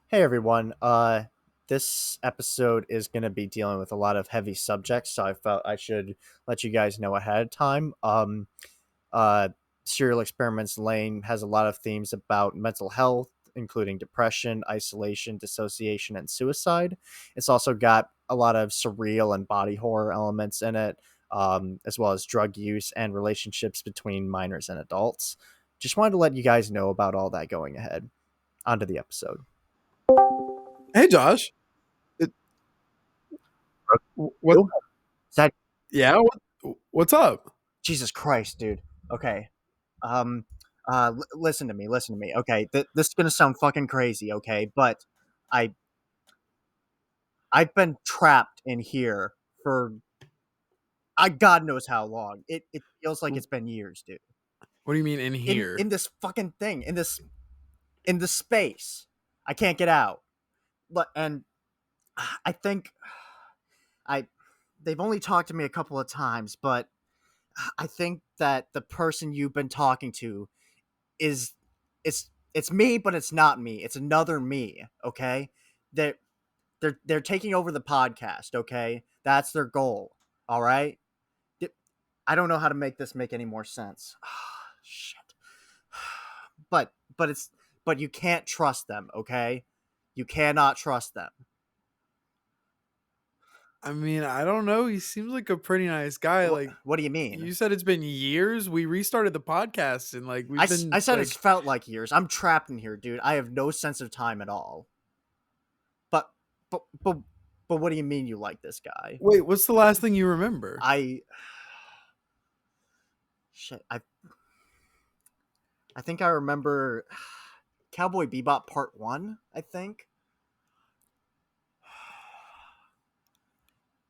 Hey everyone. This episode is going to be dealing with a lot of heavy subjects, so I felt I should let you guys know ahead of time. Uh, Serial Experiments Lain has a lot of themes about mental health, including depression, isolation, dissociation, and suicide. It's also got a lot of surreal and body horror elements in it, as well as drug use and relationships between minors and adults. Just wanted to let you guys know about all that going ahead. Onto the episode. Hey, Josh. It, what? You? Is that Yeah. What's up? Jesus Christ, dude? Okay. Um. Listen to me. Listen to me. Okay. This is gonna sound fucking crazy. Okay, but I I've been trapped in here for I God knows how long. It feels like it's been years, dude. What do you mean in In here? in this fucking thing. In this space. I can't get out. But and I think I they've only talked to me a couple of times, but I think that the person you've been talking to is it's me, but it's not me. It's another me. Okay, they they're taking over the podcast. Okay, that's their goal. All right. I don't know how to make this make any more sense. Shit. But you can't trust them. Okay, you cannot trust them. I mean, I don't know. He seems like a pretty nice guy. What Like What do you mean? you said, it's been years. We restarted the podcast, and like we've I been said it's like, felt like years. I'm trapped in here, dude. I have no sense of time at all. But but but but what do you mean you like this guy? wait, what's the last thing you remember? I shit. I think I remember Cowboy Bebop Part 1, I think.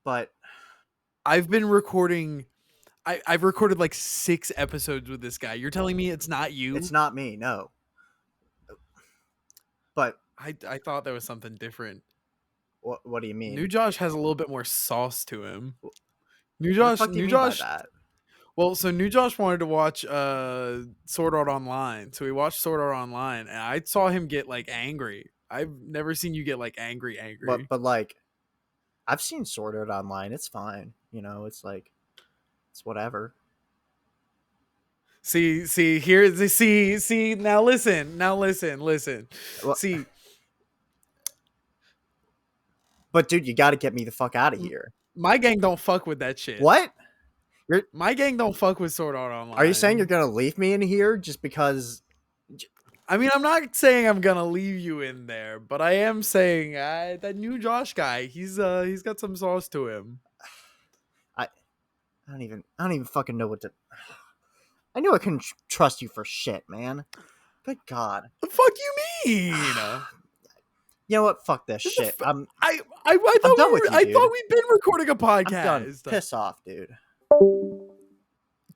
But I've been recording. I've recorded like 6 episodes with this guy. You're telling me it's not it's you? not me, no. But I thought there was something different. what do you New mean? Josh has a little bit more sauce to him. New What the Josh, fuck do you New mean by Josh that? Well, so New Josh wanted to watch Sword Art Online. So we watched Sword Art Online and I saw him get like angry. I've never seen you get like angry. But like I've seen Sword Art Online. It's fine. It's like it's whatever. See, now listen. Well, See, but dude, you got to get me the fuck out of here. my gang don't fuck with that shit. What? You're My gang don't fuck with Sword Art Are you saying you're Online. going to leave me in here just because I mean, I'm not saying I'm gonna leave you in there, but I am saying that new Josh guy, he's got some sauce to him. I I don't even fucking know what to I knew I couldn't trust you for shit, man. Good God. The fuck you mean? You know what? Fuck this This is shit. I I'm thought done with you, I dude. thought we'd been recording a I'm done. podcast. Piss off, dude.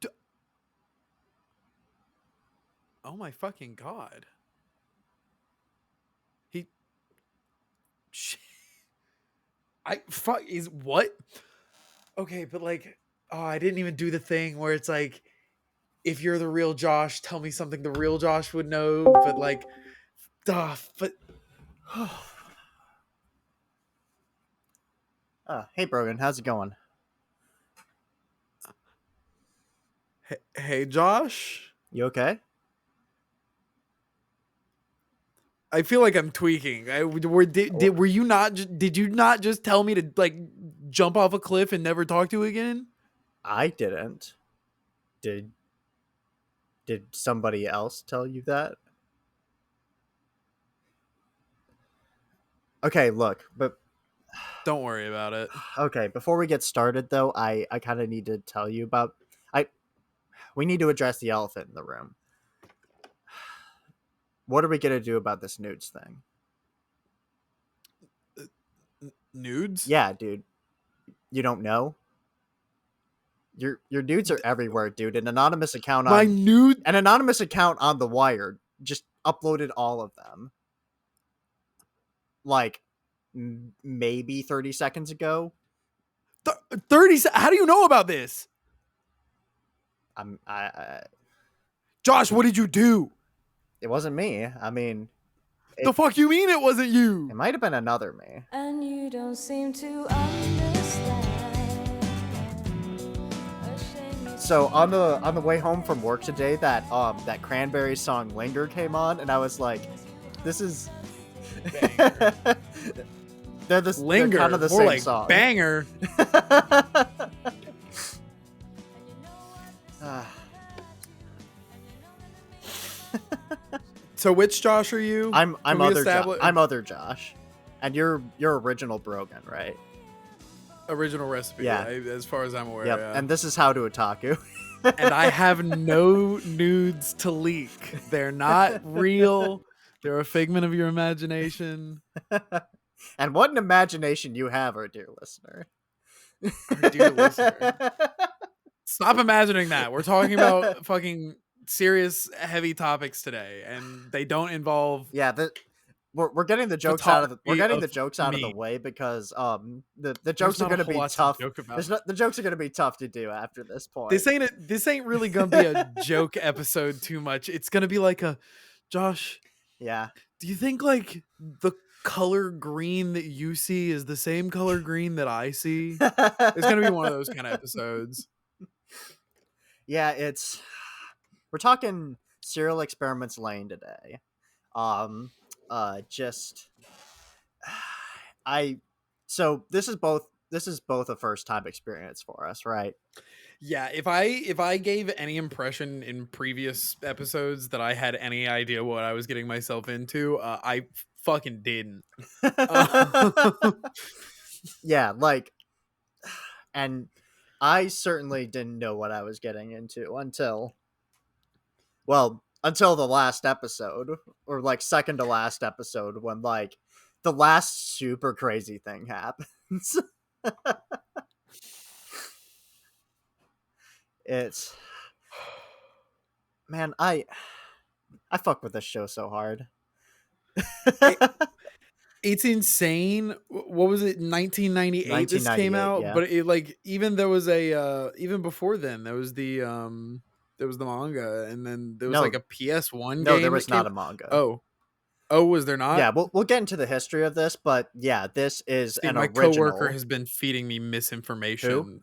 D- Oh my fucking god. He sh- I fuck is what? Okay, but like I didn't even do the thing where it's like if you're the real Josh, tell me something the real Josh would know, but like but Hey, Brogan, how's it going? hey Josh, You okay? I feel like I'm tweaking. Were you not did you not just tell me to like jump off a cliff and never talk to you again? I didn't. Did Did somebody else tell you that? Okay, look, but Don't worry about it. okay, before we get started though, I kind of need to tell you about I we need to address the elephant in the room. What are we going to do about this nudes thing? Nudes? Yeah, dude. You don't know? Your nudes are everywhere, dude. My nude An anonymous account on the Wire just uploaded all of them. Like maybe 30 seconds ago. 30 how do you know about this? I Josh, what did you do? It wasn't me. I mean, The fuck you mean it wasn't It you? might have been another me. And you don't seem to understand. So on the way home from work today, that Cranberry song "Linger" came on, and I was like, "This is." Banger. They're kind Linger, of the more same like song. banger. So which Josh are you? I'm Can we other Josh. establish- I'm other Josh, and you're original Brogan, right? Original recipe. Yeah. As far as I'm aware. Yep. Yeah. And this is how to otaku. And I have no nudes to leak. They're not real. They're a figment of your imagination. And what an imagination you have, our dear listener. Our dear listener. Stop imagining that. We're talking about fucking serious, heavy topics today, and they don't involve. Yeah, we're getting the jokes out of the Me. way because the There's jokes are not a going to whole be lot to tough. joke about. The jokes are going to be tough to do after this point. This ain't really gonna be a joke episode too much. It's gonna be like a Josh. Yeah. Do you think like the color green that you see is the same color green that I see? It's gonna be one of those kind of episodes. Yeah, we're talking Serial Experiments Lain today. Just so this is both a first time experience for us, right? Yeah, if I gave any impression in previous episodes that I had any idea what I was getting myself into, I fucking didn't. Yeah, like, and I certainly didn't know what I was getting into until the last episode, or like second to last episode, when like the last super crazy thing happens. It's man, I fuck with this show so hard. It's insane. What was it? 1998 this came 1998, out, yeah. but it like even there was a even before then there was the manga, and then there was like a PS1 No, game there was that came. not a manga. Oh, was there not? Yeah, we'll get into the history of this, but yeah, this is See, an my original. coworker has been feeding me misinformation.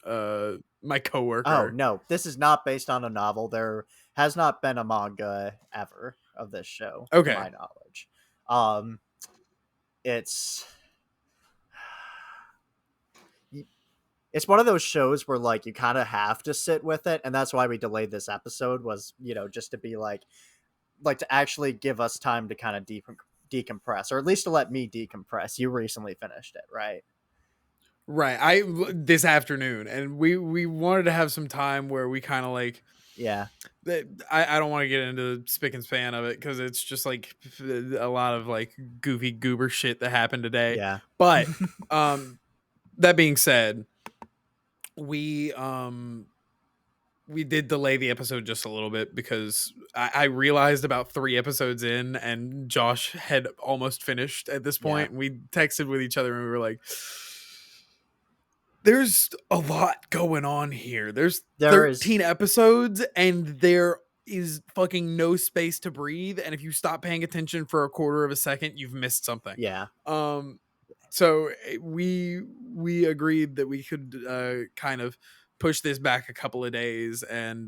My Oh coworker. no, this is not based on a novel. There has not been a manga ever of this show, Okay. to my knowledge. It's one of those shows where like you kind of have to sit with it, and that's why we delayed this episode, was just to be like to actually give us time to kind of decompress, or at least to let me decompress. You recently finished it, right? Right. This afternoon, and we wanted to have some time where we kind of like. Yeah. I don't want to get into the spick and span of it because it's just like a lot of like goofy goober shit that happened today. Yeah. But that being said, we did delay the episode just a little bit because I realized about 3 episodes in, and Josh had almost finished at this point. Yeah. We texted with each other and we were like, there's a lot going on here. There's 13 episodes, and there is fucking no space to breathe. And if you stop paying attention for a quarter of a second, you've missed something. Yeah. So we agreed that we could kind of push this back a couple of days and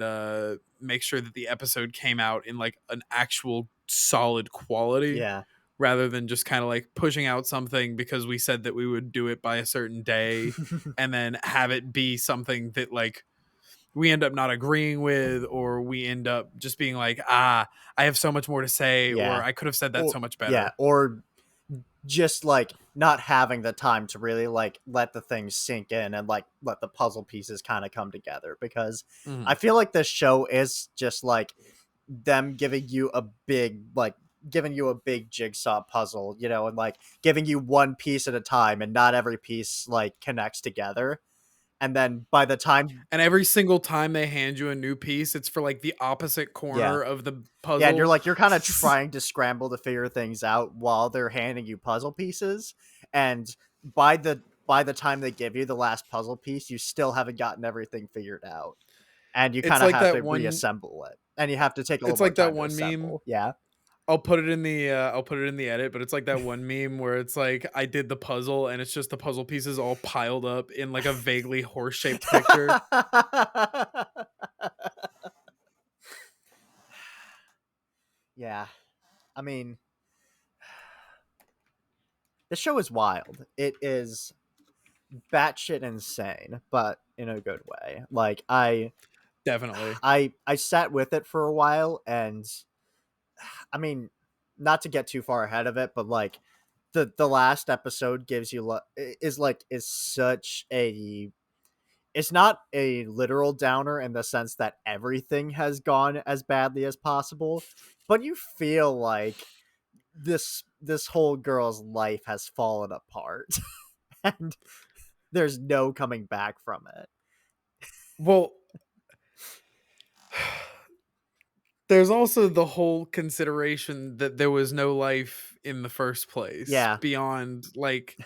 make sure that the episode came out in like an actual solid quality. Yeah. Rather than just kind of like pushing out something because we said that we would do it by a certain day and then have it be something that like we end up not agreeing with, or we end up just being like, I have so much more to say, or I could have said that so much better. Yeah, or just like not having the time to really like let the things sink in and like let the puzzle pieces kind of come together, because I feel like this show is just like them giving you a big jigsaw puzzle, and like giving you one piece at a time, and not every piece like connects together. And then by the time, and every single time they hand you a new piece, it's for like the opposite corner of the puzzle. Yeah, and you're kind of trying to scramble to figure things out while they're handing you puzzle pieces. And by the time they give you the last puzzle piece, you still haven't gotten everything figured out. And you kind of have to reassemble it. And you have to take a little more time to assemble. Yeah. I'll put it in the edit, but it's like that one meme where it's like I did the puzzle and it's just the puzzle pieces all piled up in like a vaguely horse-shaped picture. Yeah. I mean, the show is wild. It is batshit insane, but in a good way. Like Definitely. I sat with it for a while, and I mean, not to get too far ahead of it, but like the last episode gives you is such a, it's not a literal downer in the sense that everything has gone as badly as possible, but you feel like this whole girl's life has fallen apart and there's no coming back from it. Well, there's also the whole consideration that there was no life in the first place Yeah. beyond like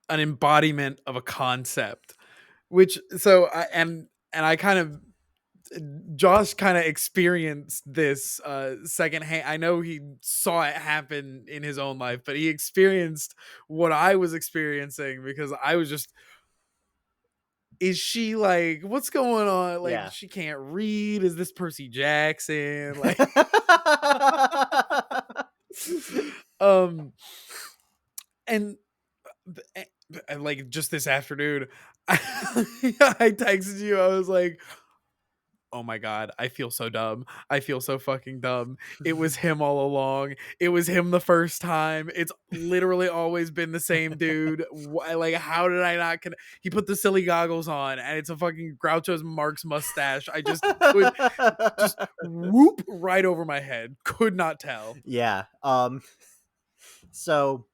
an embodiment of a concept, which so I kind of Josh kind of experienced this secondhand. I know he saw it happen in his own life, but he experienced what I was experiencing because I was just, is she like, what's going on? Like, Yeah. she can't read. Is this Percy Jackson? Like, um, and, and like just this afternoon, I texted you. I was like, oh my god, I feel so dumb. I feel so fucking dumb. It was him all along. It was him the first time. It's literally always been the same dude. Like, how did I not he put the silly goggles on and it's a fucking Groucho's Marx mustache. I just could just whoop right over my head. Could not tell. Yeah. So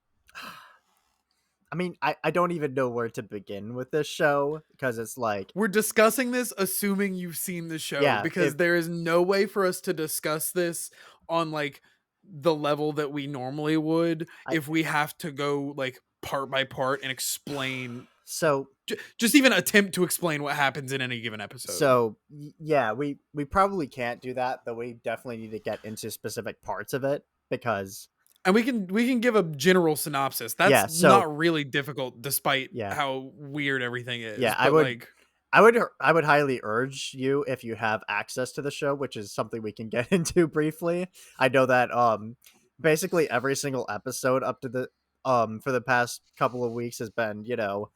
I mean, I don't even know where to begin with this show because it's like, We're discussing this assuming you've seen the show yeah, because there is no way for us to discuss this on like the level that we normally would I, if we have to go like part by part and explain, so just even attempt to explain what happens in any given episode. yeah, we probably can't do that, but we definitely need to get into specific parts of it because And we can give a general synopsis. That's yeah, so not really difficult despite yeah, how weird everything is. yeah, But like, I would highly urge you, if you have access to the show, which is something we can get into briefly. I know that basically every single episode up to the for the past couple of weeks has been, you know,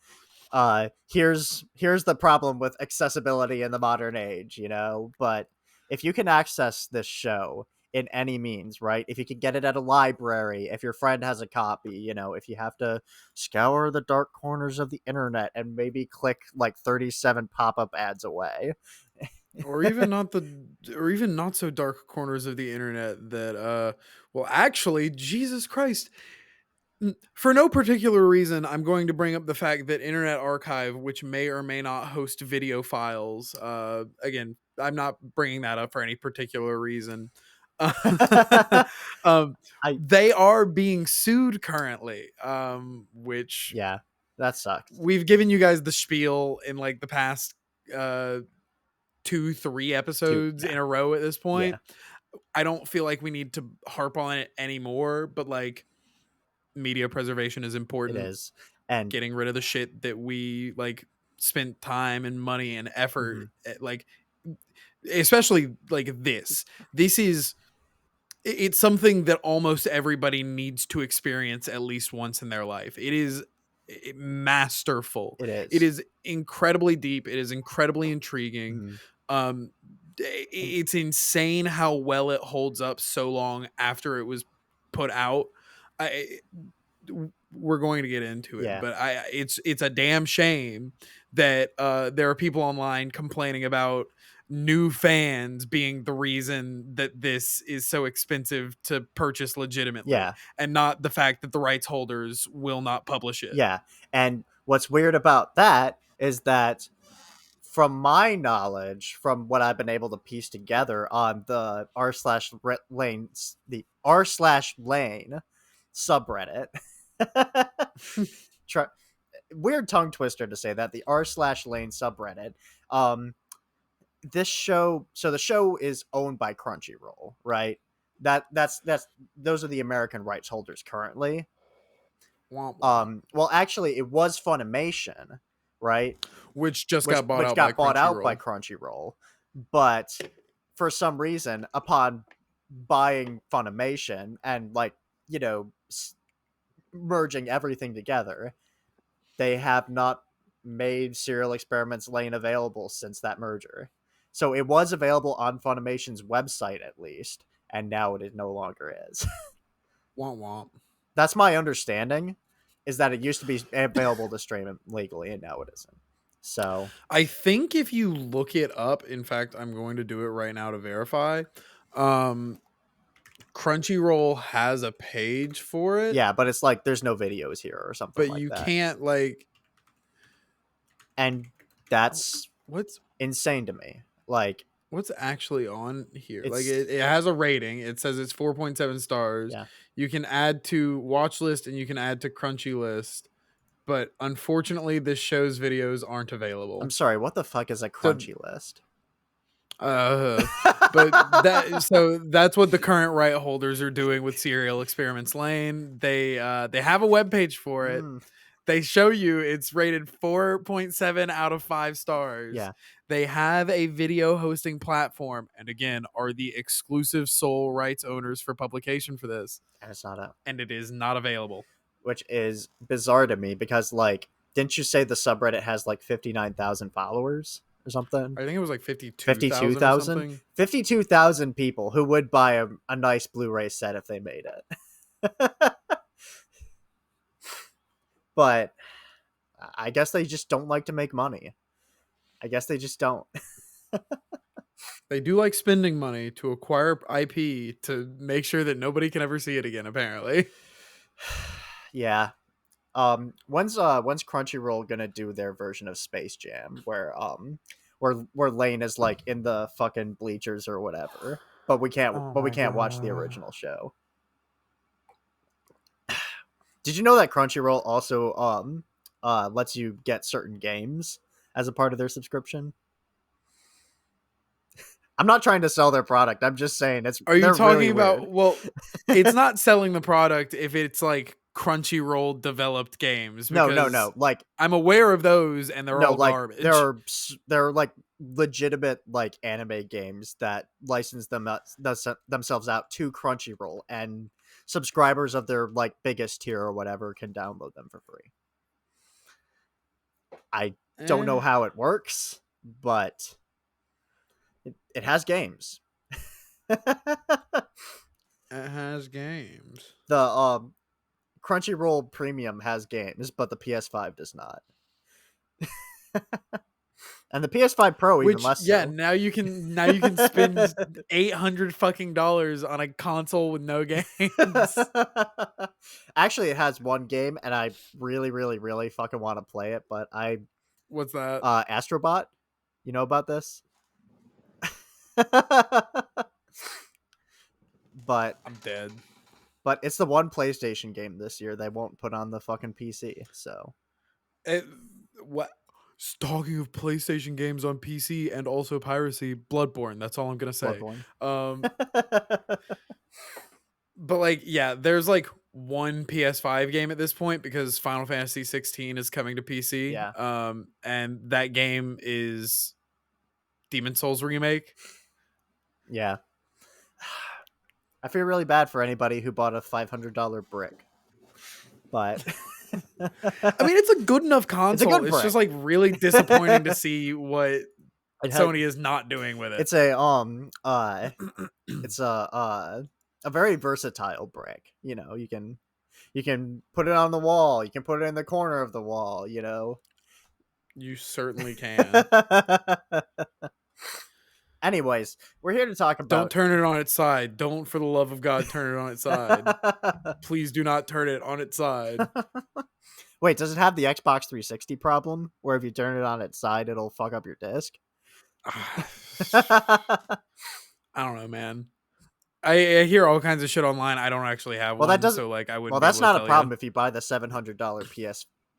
here's the problem with accessibility in the modern age, you know. But if you can access this show in any means, right, if you can get it at a library, if your friend has a copy, you know, if you have to scour the dark corners of the internet and maybe click like 37 pop-up ads away. or even not the, or even not so dark corners of the internet that well actually, Jesus Christ, for no particular reason, I'm going to bring up the fact that Internet Archive, which may or may not host video files, again, I'm not bringing that up for any particular reason. um, I they are being sued currently, which Yeah, that sucks. we've given you guys the spiel in like the past uh, 2-3 episodes Yeah, in a row at this yeah, point. I don't feel like we need to harp on it anymore, but like, media preservation is it important. is. And Getting rid of the shit that we like spent time and money and effort mhm, like, especially like this is, it's something that almost everybody needs to experience at least once in their life. It is masterful. it It is. is incredibly deep. It is incredibly intriguing. Mhm. um it's insane how well it holds up so long after it was put out. I we're going to get into it, Yeah, but it's a damn shame that there are people online complaining about new fans being the reason that this is so expensive to purchase legitimately, yeah, and not the fact that the rights holders will not publish it. yeah. And what's weird about that is that, from my knowledge, from what I've been able to piece together on the r/lane, the r/lane subreddit, try, weird tongue twister to say that, the r/lane subreddit, this show, so the show is owned by Crunchyroll, right? That's those are the American rights holders currently. Womp womp. Well, actually, it was Funimation, right? Which just Which got bought which out by got bought out by Crunchyroll. Crunchyroll, but for some reason, upon buying Funimation and like you know merging everything together, they have not made Serial Experiments Lain available since that merger. So it was available on Funimation's website at least, and now it no longer is. Womp womp. That's my understanding, is that it used to be available to stream it legally, and now it isn't. So I think if you look it up, in fact, I'm going to do it right now to verify. Crunchyroll has a page for it, yeah, but it's like there's no videos here or something but like you that, can't like and that's what's insane to me. Like what's actually on here. Like it's it has a rating. It says it's 4.7 stars. yeah. You can add to watch list and you can add to Crunchy list, but unfortunately this show's videos aren't I'm available. sorry. What the fuck is a So Crunchy list? but that's what the current right holders are doing with Serial Experiments Lain. They have a web page for it. Mm, They show you it's rated 4.7 out of 5 stars. yeah, They have a video hosting platform and again are the exclusive sole rights owners for publication for this. and it's not out, And it is not available. which is bizarre to me because like, didn't you say the subreddit has like 59,000 followers or something? I think it was like 52,000 or 52,000? something. 52,000 people who would buy a nice Blu-ray set if they made it. But I guess they just don't like to make money. I guess they just don't. They do like spending money to acquire IP to make sure that nobody can ever see it again, apparently. Yeah. When's Crunchyroll gonna do their version of Space Jam where Lane is like in the fucking bleachers or whatever, but we can't Oh we my can't watch the God. original show. Did you know that Crunchyroll also lets you get certain games as a part of their subscription? I'm not trying to sell their product. I'm just saying Are you they're talking really about weird. well, it's not selling the product if it's like Crunchyroll developed games No, because like I'm aware of those and they're no, all like garbage. there are like legitimate like anime games that license themselves out to Crunchyroll, and subscribers of their like biggest tier or whatever can download them for free. I don't know Eh, how it works, but it has games. it has games. The Crunchyroll Premium has games, but the PS5 does not. And the PS5 Pro even Which less yeah, so. now you can spend $800 fucking dollars on a console with no games. Actually, it has one game, and I really, really, really fucking want to play it. But What's that? Astrobot. You know about this? but I'm dead. it's the one PlayStation game this year they won't put on the fucking PC. So What? Talking of PlayStation games on PC and also piracy, Bloodborne. That's all I'm gonna say. Bloodborne. But like, yeah, there's like one PS5 game at this point because Final Fantasy 16 is coming to PC. Yeah. And that game is Demon Souls remake. Yeah. I feel really bad for anybody who bought a $500 brick. But I mean, it's a good enough console. good It's brick. just like really disappointing to see what it had- Sony is not doing with it. it's a it's a very versatile brick. You know, you can put it on the wall, you can put it in the corner of the wall, you know. You certainly can. Anyways, we're here to talk about Don't turn it on its side. Don't, for the love of God, turn it on its side. Please do not turn it on its side. Wait, does it have the Xbox 360 problem where if you turn it on its side it'll fuck up your disc? I don't know, man. I hear all kinds of shit online. I don't actually have Well, one, that doesn't. so like I wouldn't. Well, be that's able to not a tell problem ya. if you buy the $700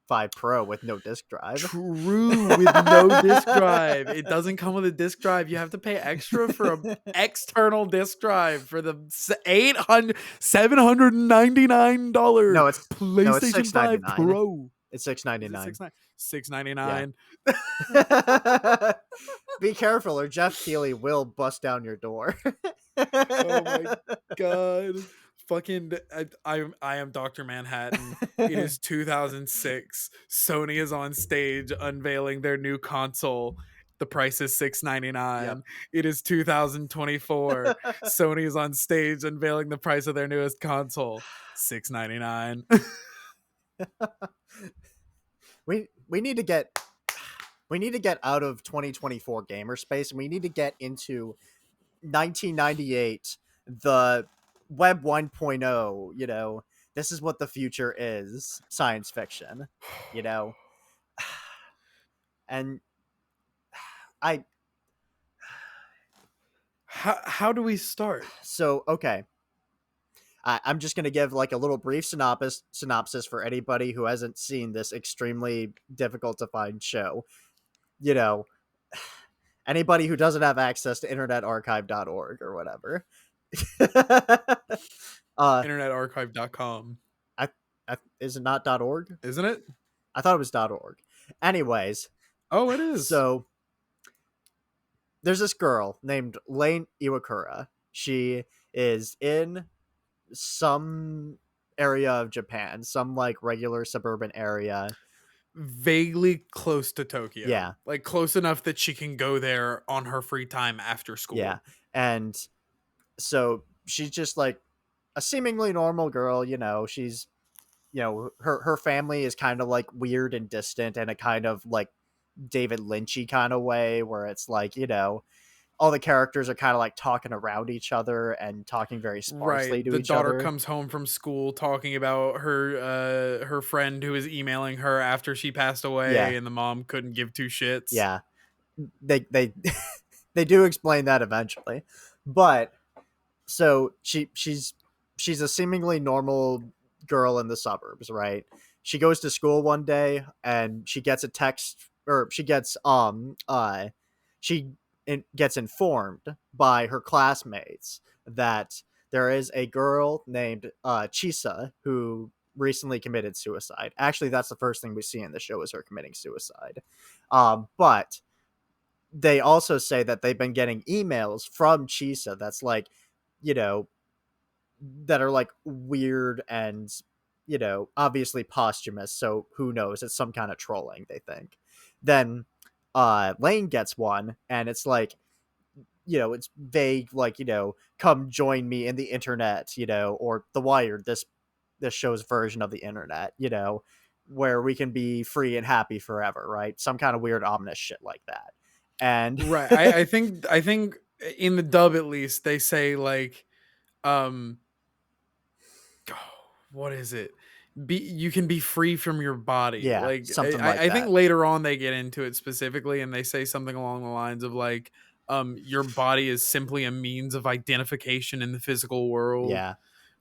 5 Pro with no disk drive. True, with no disk drive. It doesn't come with a disk drive. You have to pay extra for a external disk drive for the $799 No, it's PlayStation 5 $699. Pro. It's Is it 699. 6 699? Yeah. 699. Be careful, or Jeff Keighley will bust down your door. Oh my god. Fucking I am Dr. Manhattan. It is 2006. Sony is on stage unveiling their new console. The price is $699. Yep. It is 2024. Sony is on stage unveiling the price of their newest console. $699. we need to get out of 2024 gamer space, and we need to get into 1998, the web 1.0. This is what the future is, science fiction, you know and I How do we start? so okay, I'm just going to give like a little brief synopsis for anybody who hasn't seen this extremely difficult to find show. you know Anybody who doesn't have access to internetarchive.org or whatever. Internetarchive.com. Is it not .org? Isn't it? I thought it was .org. Anyways, Oh, it is. so there's this girl named Lain Iwakura. She is in some area of Japan, some like regular suburban area. Vaguely close to Tokyo. Yeah. Like close enough that she can go there on her free time after school. Yeah. And so she's just like a seemingly normal girl. She's, her family is kind of like weird and distant in a kind of like David Lynchy kind of way, where it's like, all the characters are kind of like talking around each other and talking very sparsely to The each daughter other. comes home from school talking about her friend who is emailing her after she passed away, Yeah. and the mom couldn't give two shits. Yeah. They they do explain that eventually. But so she's a seemingly normal girl in the suburbs, right? She goes to school one day and she gets a text, or she gets gets informed by her classmates that there is a girl named Chisa who recently committed suicide. Actually, that's the first thing we see in the show, is her committing suicide. But they also say that they've been getting emails from Chisa that's like, that are like weird and, obviously posthumous. So who knows? It's some kind of trolling, they think. Then Lain gets one, and it's like, it's vague, like, come join me in the internet, or The Wired, this show's version of the internet, where we can be free and happy forever, right? Some kind of weird ominous shit like that. And Right. I think in the dub at least they say like what is it? You can be free from your body. Yeah, Like something like I think that. later on they get into it specifically, and they say something along the lines of like your body is simply a means of identification in the physical world. Yeah.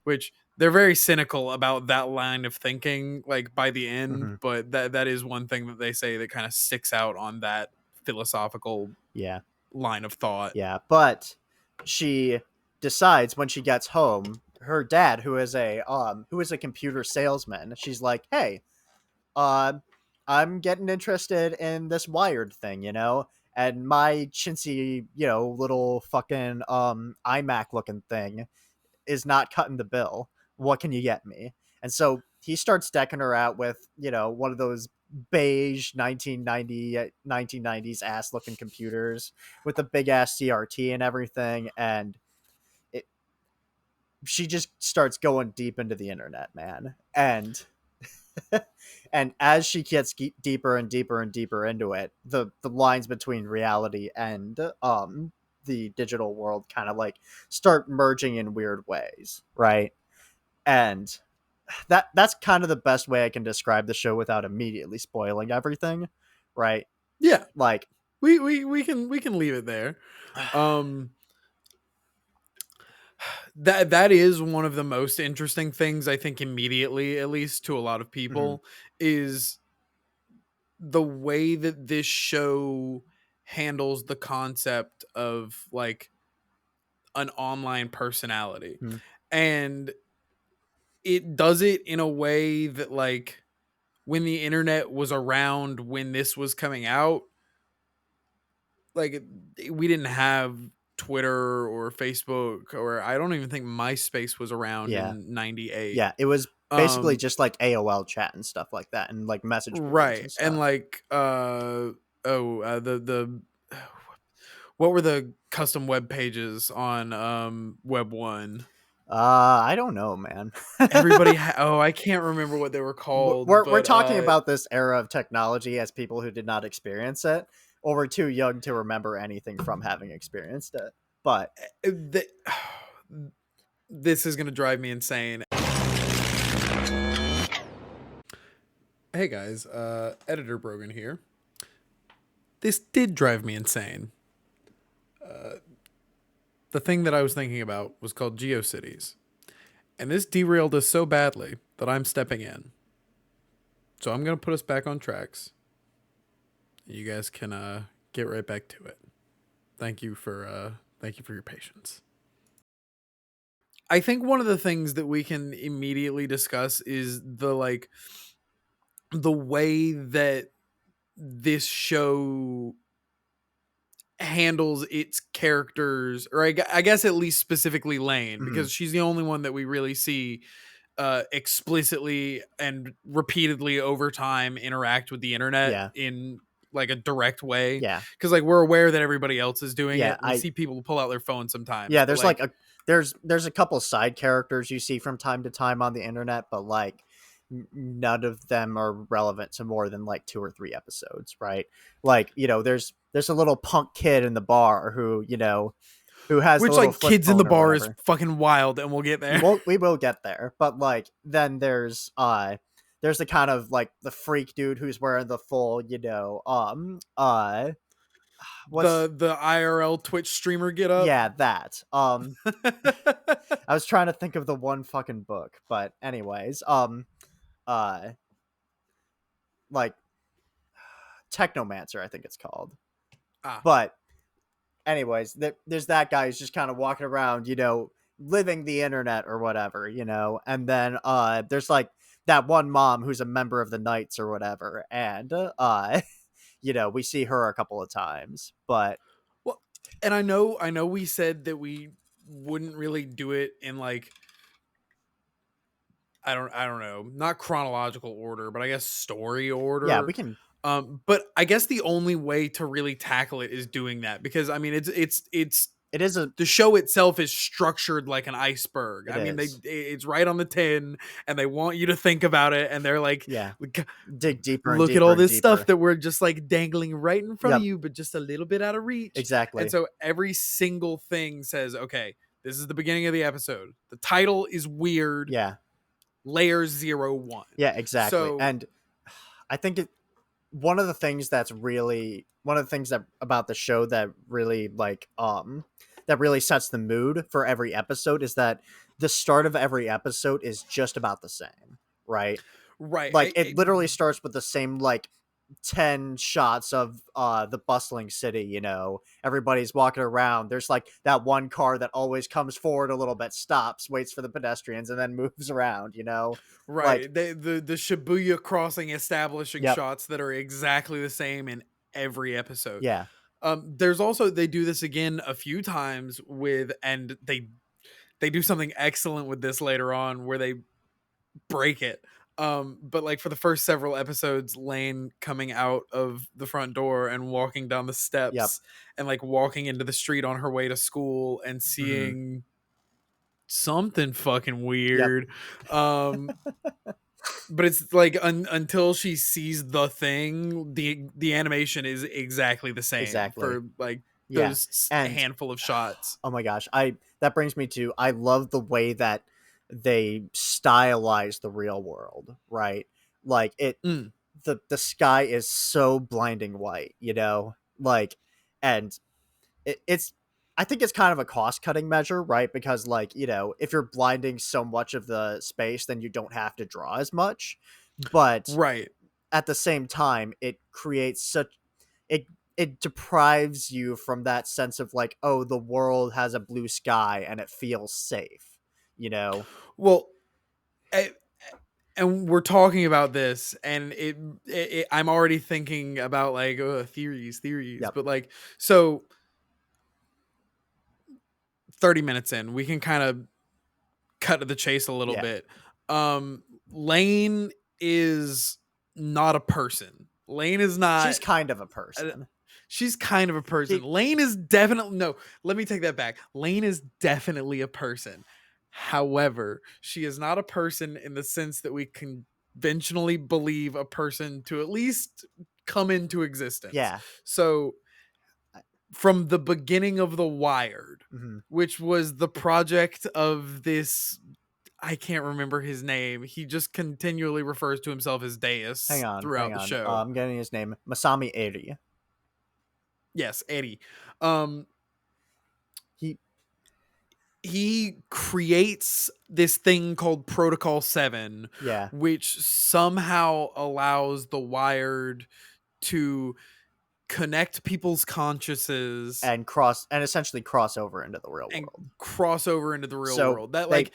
Which they're very cynical about that line of thinking, like by the end, Mhm. but that is one thing that they say that kind of sticks out on that philosophical Yeah. line of thought. Yeah. But she decides when she gets home, her dad, who is a computer salesman, she's like, "Hey, I'm getting interested in this Wired thing, and my chintzy, little fucking iMac looking thing is not cutting the bill. What can you get me?" And so he starts decking her out with, one of those beige 1990s ass looking computers with a big ass CRT and everything. And she just starts going deep into the internet, man. And and as she gets deeper and deeper and deeper into it, the lines between reality and the digital world kind of like start merging in weird ways, right? And that's kind of the best way I can describe the show without immediately spoiling everything, right? Yeah, Like we can leave it there. That is one of the most interesting things, I think, immediately, at least to a lot of people, is the way that this show handles the concept of like an online personality. Hmm. And it does it in a way that like when the internet was around when this was coming out, like we didn't have Twitter or Facebook, or I don't even think MySpace was around Yeah. in 98. Yeah, it was basically Um just like AOL chat and stuff like that, and like message boards right. and And stuff. like the what were the custom web pages on Web 1? I don't know, man. I can't remember what they were we're called, we're but talking about this era of technology as people who did not experience it, or we're too young to remember anything from having experienced it. But the, this is going to drive me insane. Hey guys, editor Brogan here. This did drive me insane. The thing that I was thinking about was called GeoCities. And this derailed us so badly that I'm stepping in. So I'm going to put us back on tracks. You guys can get right back to it. Thank you for your patience. I think one of the things that we can immediately discuss is the way that this show handles its characters, or I guess at least specifically Lain, because she's the only one that we really see explicitly and repeatedly over time interact with the internet yeah, in like a direct way. yeah, Because like we're aware that everybody else is doing yeah. it. We see people pull out their phones sometimes, Yeah, but there's like a there's a couple side characters you see from time to time on the internet, but like none of them are relevant to more than like 2 or 3 episodes, right? Like, there's a little punk kid in the bar who has the which little like flip kids in the phone or bar is whatever. fucking wild, and we'll get there. We will get there, but like then there's the kind of like the freak dude who's wearing the full, what's The IRL Twitch streamer get up. yeah, that. I was trying to think of the one fucking book, but anyways, uh like Technomancer, I think it's called. Ah, But anyways, there's that guy who's just kind of walking around, living the internet or whatever, and then there's like that one mom who's a member of the Knights or whatever, and we see her a couple of times, but well, and I know we said that we wouldn't really do it in like I don't know, not chronological order, but I guess story yeah, we order. can. But I guess the only way to really tackle it is doing that, because I mean it's It is a the show itself is structured like an iceberg. it I mean is. it's right on the tin, and they want you to think about it, and they're like, Yeah, dig deeper and look at deeper all and this stuff deeper. that we're just like dangling right in front of Yep, you, but just a little bit out of reach. And exactly. so every single thing says, okay, this is the beginning of the episode. The title is weird. Yeah, Layer 01. yeah, exactly. So And I think one of the things that about the show that really that really sets the mood for every episode is that the start of every episode is just about the same, right? right, Like it literally starts with the same like 10 shots of the bustling city, everybody's walking around. There's like that one car that always comes forward a little bit, stops, waits for the pedestrians, and then moves around, like right. The Shibuya crossing establishing yep, shots that are exactly the same in every episode. yeah, There's also, they do this again a few times and they do something excellent with this later on where they break it. But like for the first several episodes, Lain coming out of the front door and walking down the yep, steps and like walking into the street on her way to school and hmm, seeing something fucking yep, weird. Um, but it's like until she sees the thing, the animation is exactly the same exactly, for like yeah. those And handful of shots. oh my gosh, that brings me to I love the way that they stylize the real world, right? Like Mm, the sky is so blinding white, like, and it's I think it's kind of a cost cutting measure, right? Because like, if you're blinding so much of the space, then you don't have to draw as much. But right. at the same time, it creates such it deprives you from that sense of like, oh, the world has a blue sky and it feels safe, you know? Well, I, and we're talking about this, and I'm already thinking about like theories, Yep. but like, so 30 minutes in, we can kind of cut to the chase a little Yeah. bit. Lain is not a person. Lain is not. She's kind of a uh, person. She's kind of a person. She Lain is definitely no. Let me take that back. Lain is definitely a person. However, she is not a person in the sense that we conventionally believe a person to at least come into existence. yeah. So, from the beginning of The Wired, Mhm. which was the project of this, I can't remember his name. He just continually refers to himself as Deus Hang on, throughout hang the on. show. I'm getting his name. Masami Eri. Yes, Eddie. Um, He he creates this thing called Protocol 7, yeah, which somehow allows the Wired to connect people's consciences and essentially cross over into the real and world. cross over into the real So world. That they like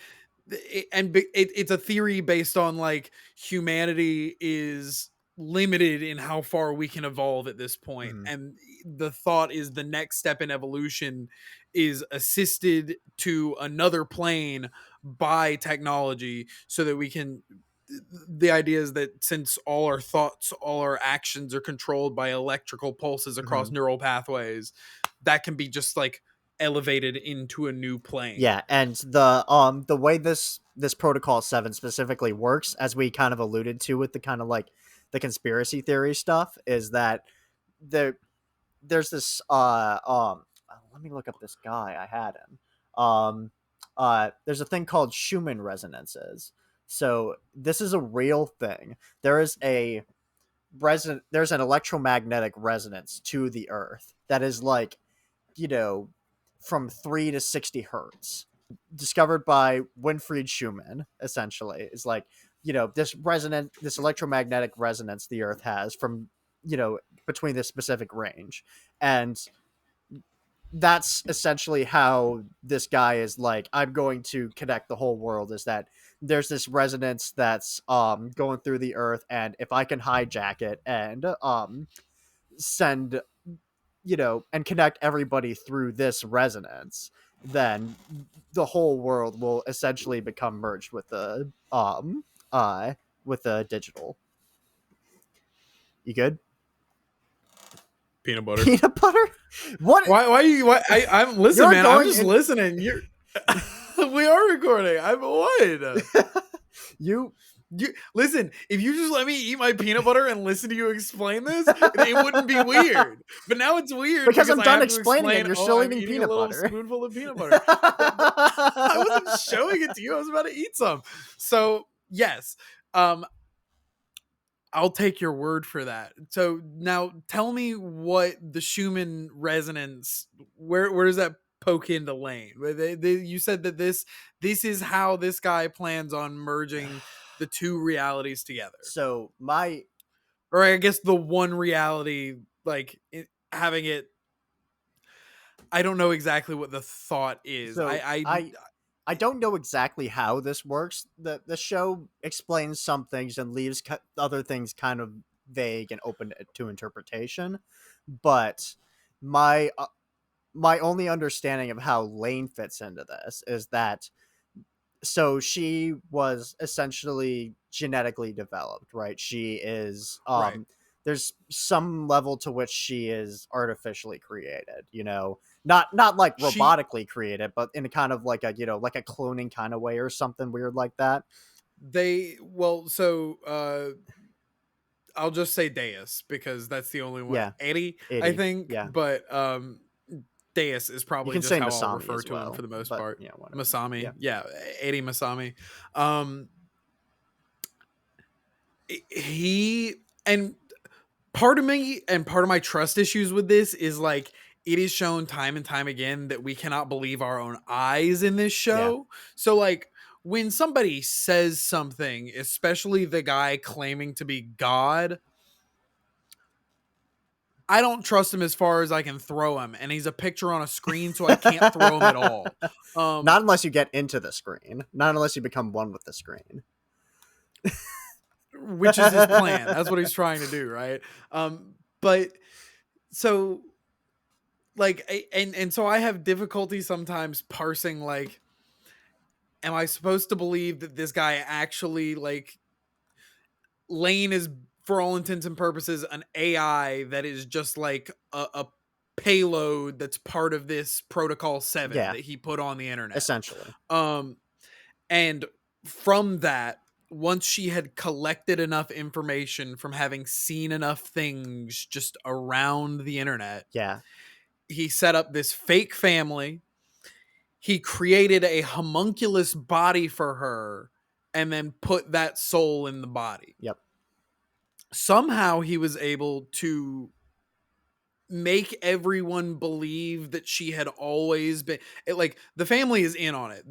it's a theory based on like humanity is limited in how far we can evolve at this point, mhm. and the thought is the next step in evolution is assisted to another plane by technology so that we can, the idea is that since all our thoughts, all our actions are controlled by electrical pulses across Mhm. neural pathways, that can be just like elevated into a new plane. Yeah, and the way this protocol 7 specifically works, as we kind of alluded to with the kind of like the conspiracy theory stuff, is that there there's this let me look up this guy I had him. There's a thing called Schumann resonances. So this is a real thing. There's an electromagnetic resonance to the earth that is like, you know, from 3 to 60 hertz, discovered by Winfried Schumann. Essentially, is like, this electromagnetic resonance the earth has from, between this specific range. And that's essentially how this guy is like, I'm going to connect the whole world, is that there's this resonance that's going through the earth, and if I can hijack it and send, and connect everybody through this resonance, then the whole world will essentially become merged with the digital. You good? Peanut butter. Peanut butter? What? Why you why I'm listen, You're man, I'm going just in. listening. You're we are recording. I'm what? You You listen, if you just let me eat my peanut butter and listen to you explain this, it wouldn't be weird. But now it's weird because I'm I done have to explaining explain, and you're oh, still I'm eating eating a peanut little butter. spoonful of peanut butter. I wasn't showing it to you. I was about to eat some. So, yes. I'll take your word for that. So now tell me what the Schumann resonance, where does that poke into Lain? You said that this is how this guy plans on merging the two realities together. So Or I guess the one reality, like having it, I don't know exactly what the thought is. so I don't know exactly how this works. The show explains some things and leaves other things kind of vague and open to interpretation. But my my only understanding of how Lane fits into this is that, so she was essentially genetically developed, right? She is right. there's some level to which she is artificially created, not like She robotically created, but in a kind of like a, like a cloning kind of way or something weird like that. they well so I'll just say Deus because that's the only one. Yeah, Eddie, I 80. think, Yeah, but Deus is you probably can just say how I'll Masami refer as to him for well, the most but part. yeah, whatever. Masami, Yeah. yeah, Eddie Masami. Um, he and part of me and part of my trust issues with this is like it is shown time and time again that we cannot believe our own eyes in this Yeah. show. So like when somebody says something, especially the guy claiming to be God, I don't trust him as far as I can throw him, and he's a picture on a screen, so I can't throw him at all. Not unless you get into the screen. Not unless you become one with the screen. Which is his plan. That's what he's trying to do, right? But so like, and so I have difficulty sometimes parsing, like, am I supposed to believe that this guy actually, like, Lain is, for all intents and purposes, an AI that is just like a payload that's part of this protocol 7 Yeah, that he put on the internet. essentially. Um, and from that, once she had collected enough information from having seen enough things just around the internet, Yeah. he set up this fake family. He created a homunculus body for her and then put that soul in the body. Yep. Somehow he was able to make everyone believe that she had always been like, the family is in on it.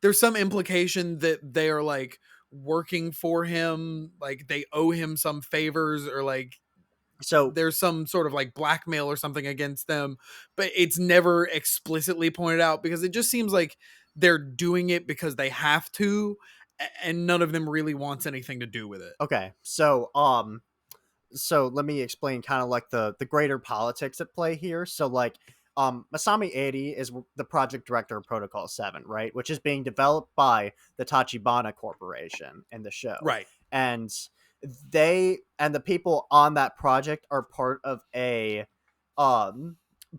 There's some implication that they're like working for him, like they owe him some favors, or like So there's some sort of like blackmail or something against them, but it's never explicitly pointed out because it just seems like they're doing it because they have to, and none of them really wants anything to do with it. okay. So let me explain kind of like the greater politics at play here. So like Masami 80 is the project director of Protocol 7, right? Which is being developed by the Tachibana Corporation in the show. Right. And they and the people on that project are um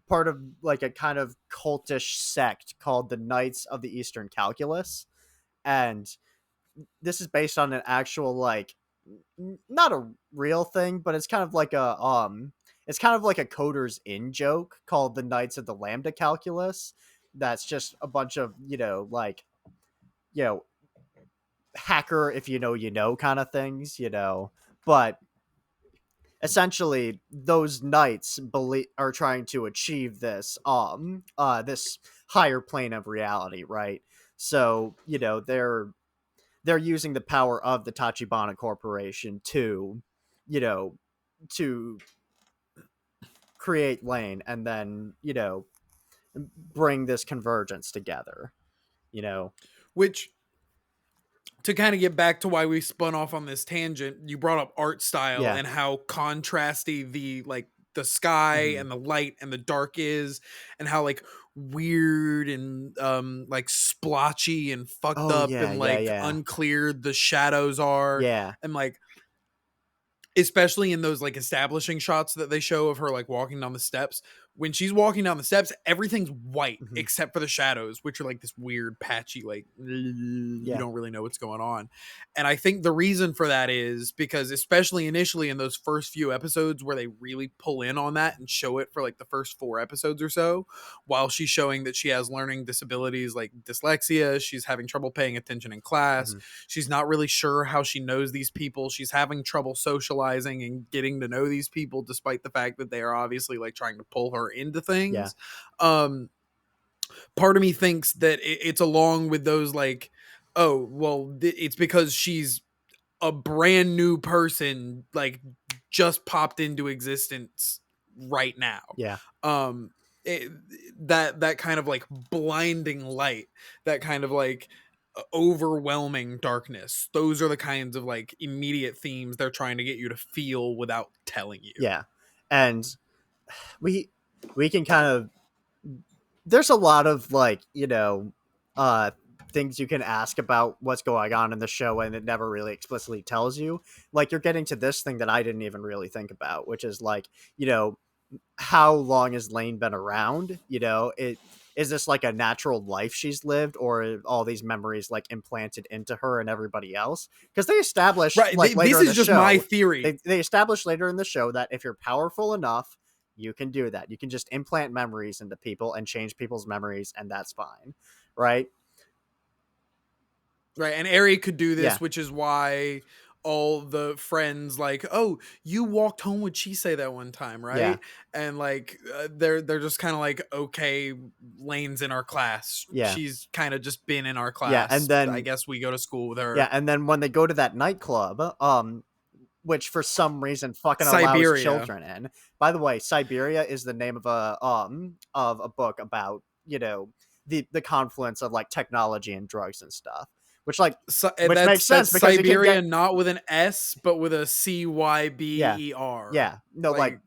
part of like a kind of cultish sect called the Knights of the Eastern Calculus. And this is based on an actual like not a real thing, but it's kind of like a coders in joke called the Knights of the Lambda Calculus. That's just a bunch of, like, you know, hacker if you know kind of things. But essentially those knights are trying to achieve this higher plane of reality, right? So, they're using the power of the Tachibana Corporation you know, to create Lain and then, bring this convergence together, you know. Which, to kind of get back to why we spun off on this tangent, you brought up art style Yeah. and how contrasty the sky Mhm. and the light and the dark is, and how like weird and like splotchy and fucked Oh up yeah, and yeah, like yeah. uncleared the shadows are. Yeah. And like, especially in those like establishing shots that they show of her like walking down the steps, when she's walking down the steps everything's white Mhm. except for the shadows, which are like this weird patchy, like you Yeah. don't really know what's going on. And I think the reason for that is because, especially initially in those first few episodes where they really pull in on that and show it for like the first 4 episodes or so, while she's showing that she has learning disabilities like dyslexia, she's having trouble paying attention in class, Mhm. she's not really sure how she knows these people, she's having trouble socializing and getting to know these people despite the fact that they are obviously like trying to pull her into Yeah. things. um Part of me thinks that it's along with those, like, oh well, it's because she's a brand new person, like just popped into existence right now. Yeah. um it, that kind of like blinding light, that kind of like overwhelming darkness, those are the kinds of like immediate themes they're trying to get you to feel without telling you. Yeah. And we we can kind of there's a lot of like, uh things you can ask about what's going on in the show and it never really explicitly tells you. Like you're getting to this thing that I didn't even really think about, which is like, how long has Lane been around? It is this like a natural life she's lived, or are all these memories like implanted into her and everybody else? Because they establish Right, like later this in is the just my show, theory. they establish later in the show that if you're powerful enough, you can do that. You can just implant memories into people and change people's memories, and that's fine, right? Right, and Ari could do Yeah. this, which is why all the friends like, oh, you walked home with Chisei that one time, Yeah. right? And like they're just kind of like, okay, Lane's in our class, Yeah. she's kind of just been in our Yeah. And class, I then guess we go to school with yeah, her. and then when they go to that nightclub, which for some reason fucking allows Siberia. children in. By the way, Siberia is the name of a book about, the confluence of like technology and drugs and stuff. Which like So, and which makes sense that's because you can Siberia, get not with an S, but with a yeah. Cyber. Yeah. No, like Like,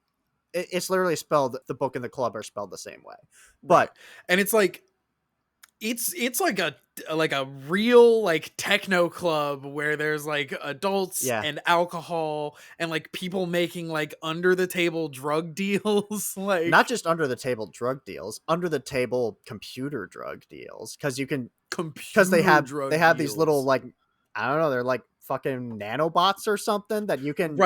it's literally spelled, the book and the club are spelled the same way. right. But And it's like it's like a real like techno club where there's like adults yeah, and alcohol and like people making like under the table drug deals not like just under the table drug deals, under the table computer drug deals, because they computer have they drug have these little deals. like, I don't know, they're like fucking nanobots or something that Right, you can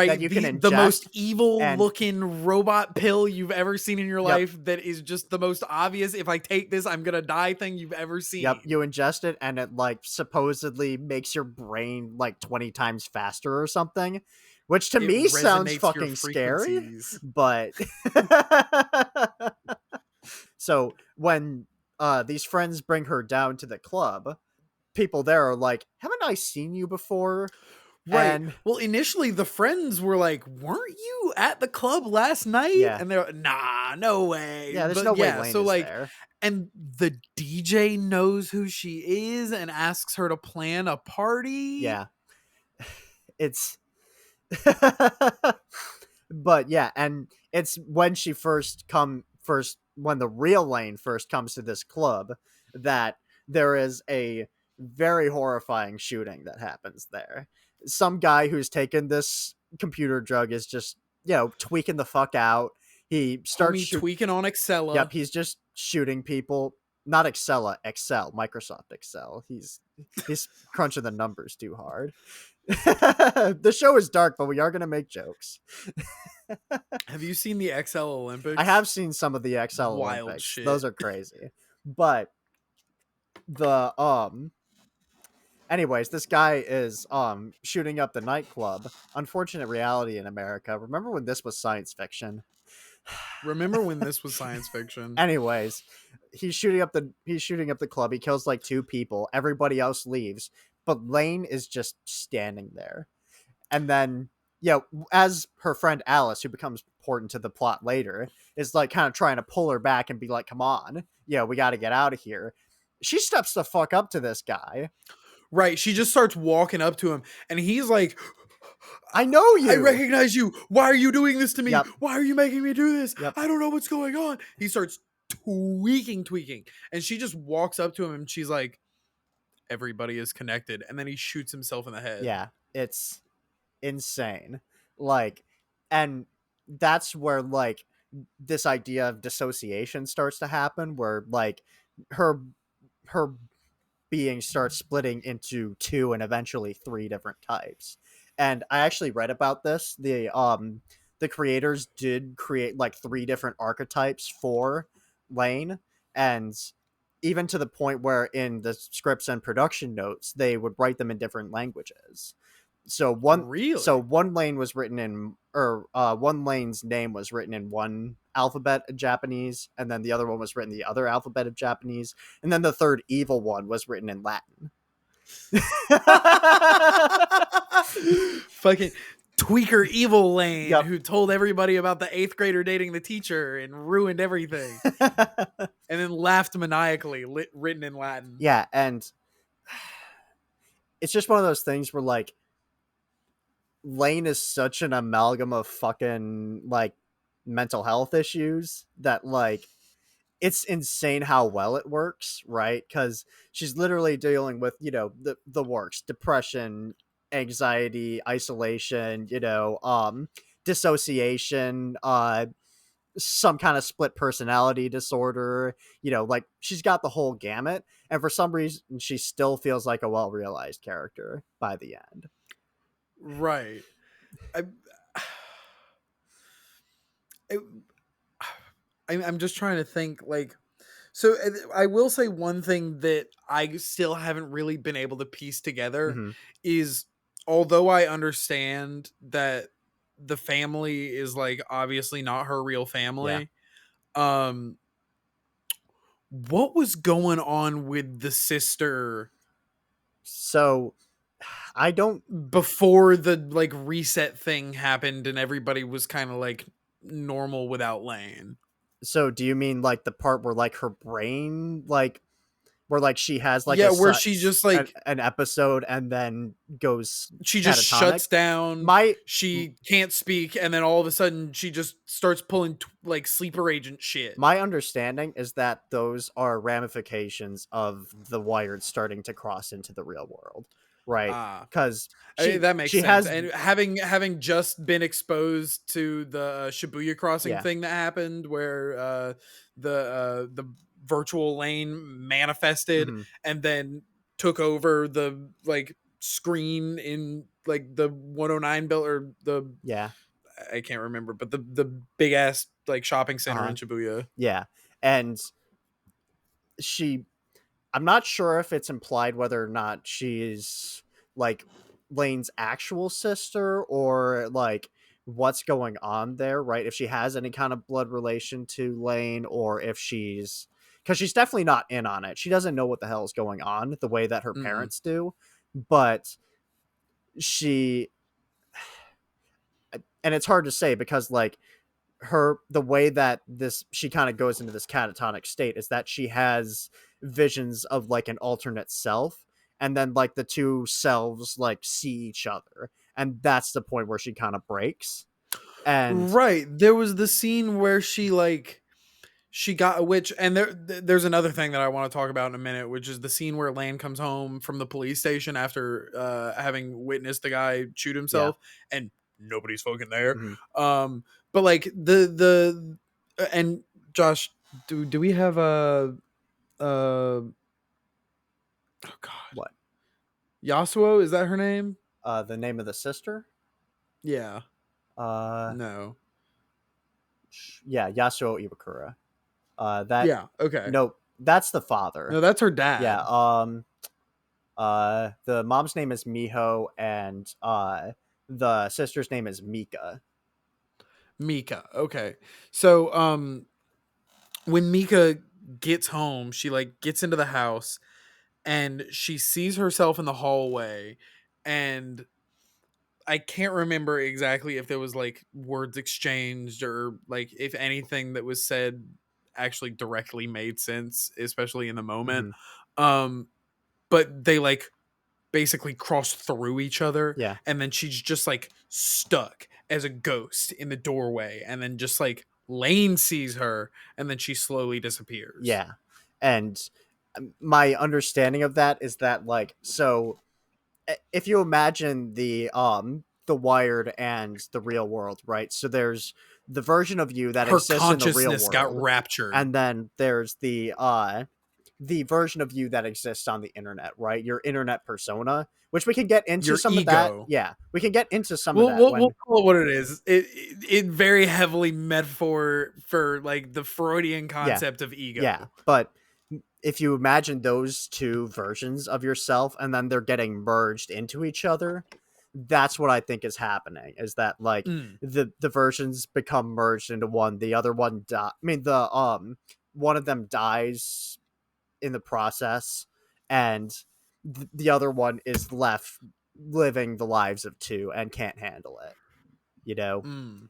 the ingest. most evil And looking robot pill you've ever seen in your yep, life, that is just the most obvious, if I take this I'm gonna die thing you've ever yep, seen. you ingest it and it like supposedly makes your brain like 20 times faster or something, which to It me sounds resonates your fucking scary. frequencies. But so when these friends bring her down to the club, people there are like, haven't I seen you before? Right. And Well, initially the friends were like, "Weren't you at the club last night?" yeah, And they're like, "Nah, no way." yeah, there's no But way yeah, Lane so is like, there. and the DJ knows who she is and asks her to plan a party. Yeah, it's but yeah, and it's when she first when the real Lane first comes to this club that there is a very horrifying shooting that happens there. Some guy who's taken this computer drug is just, tweaking the fuck out. He starts Homie shoot tweaking on Excella. Yep, he's just shooting people. Not Excel, Microsoft Excel. He's crunching the numbers too hard. The show is dark, but we are gonna make jokes. Have you seen the XL I Olympics? have seen some of the Excel Wild Olympics. Those shit. are crazy. But the anyways, this guy is shooting up the nightclub. Unfortunate reality in America. Remember when this was science fiction? Remember when this was science fiction? Anyways, he's shooting up the club. He kills like two people. Everybody else leaves, but Lane is just standing there. And then, as her friend Alice, who becomes important to the plot later, is like kind of trying to pull her back and be like, "Come on, we got to get out of here." She steps the fuck up to this guy. Right. She just starts walking up to him and he's like, I know I you. recognize you. Why are you doing this to me? Yep. Why are you making me do this? Yep. I don't know what's going on. He starts tweaking. And she just walks up to him and she's like, everybody is connected. And then he shoots himself in the head. Yeah, it's insane. Like, and that's where like this idea of dissociation starts to happen, where like her her being starts splitting into two and eventually three different types. And I actually read about this. The creators did create like three different archetypes for Lane, and even to the point where in the scripts and production notes they would write them in different languages. So Really? one lane was written in, or one lane's name was written in one alphabet of Japanese, and then the other one was written in the other alphabet of Japanese, and then the third evil one was written in Latin. Fucking tweaker evil Lane, Yep. who told everybody about the 8th grader dating the teacher and ruined everything. And then laughed maniacally, written in Latin. Yeah, and it's just one of those things where like Lane is such an amalgam of fucking like mental health issues that like it's insane how well it works, right? Because she's literally dealing with, the works: depression, anxiety, isolation, dissociation, some kind of split personality disorder, like she's got the whole gamut. And for some reason, she still feels like a well realized character by the end. Right. I, I, I'm just trying to think like, so I will say one thing that I still haven't really been able to piece together Mm-hmm. is although I understand that the family is like obviously not her real Yeah. family, um what was going on with the sister So I don't. before the like reset thing happened and everybody was kind of like normal without Lain? So do you mean like the part where like her brain like where like she has like Yeah, where she just like an episode and then goes she just catatonic? shuts down, My she can't speak, and then all of a sudden she just starts pulling like sleeper agent shit. my understanding is that those are ramifications of the Wired starting to cross into the real world, right? Ah, Because that makes she sense. has And having just been exposed to the Shibuya crossing yeah. thing that happened, where the virtual lane manifested Hmm. and then took over the like screen in like the 109 bill or the Yeah. I can't remember, but the big ass like shopping center Uh-huh. in Shibuya. Yeah. And she I'm not sure if it's implied whether or not she's like Lane's actual sister or like what's going on there, right? If she has any kind of blood relation to Lane or if she's because she's definitely not in on it. She doesn't know what the hell is going on the way that her Mm-mm. parents do, but she and it's hard to say because like the way that this she kind of goes into this catatonic state is that she has visions of like an alternate self and then like the two selves like see each other and that's the point where she kind of breaks and Right. There was the scene where she got a witch, and there's another thing that I want to talk about in a minute, which is the scene where Lan comes home from the police station after having witnessed the guy shoot yeah. himself, and nobody's fucking there. Hmm. But like the and Josh, do we have a oh god, What? Yasuo, is that her name? The name of the sister? Yeah. uh No. yeah, Yasuo Iwakura. That Yeah. Okay. no, that's the father. No, that's her Yeah. dad. The mom's name is Miho and the sister's name is Mika. Mika. Okay. So when Mika gets home, she like gets into the house and she sees herself in the hallway, and I can't remember exactly if there was like words exchanged or like if anything that was said actually directly made sense, especially in the moment. Hmm. Um but they like basically cross through each other, Yeah. and then she's just like stuck as a ghost in the doorway, and then just like Lane sees her, and then she slowly disappears. Yeah. And my understanding of that is that like so if you imagine the Wired and the real world, right? So there's the version of you that Her exists in the real consciousness got world raptured. and then there's the version of you that exists on the internet, right? Your internet persona, which we can get into Your some of that. ego. Yeah, we can get into some of We'll, that we'll, we'll when call it what it is. It very heavily metaphor for like the Freudian yeah, concept of ego. yeah. But if you imagine those two versions of yourself and then they're getting merged into each other, that's what I think is happening. Is that like Mm. the versions become merged into one, the other one I mean the one of them dies in the process and the other one is left living the lives of two and can't handle it, you know. Mm.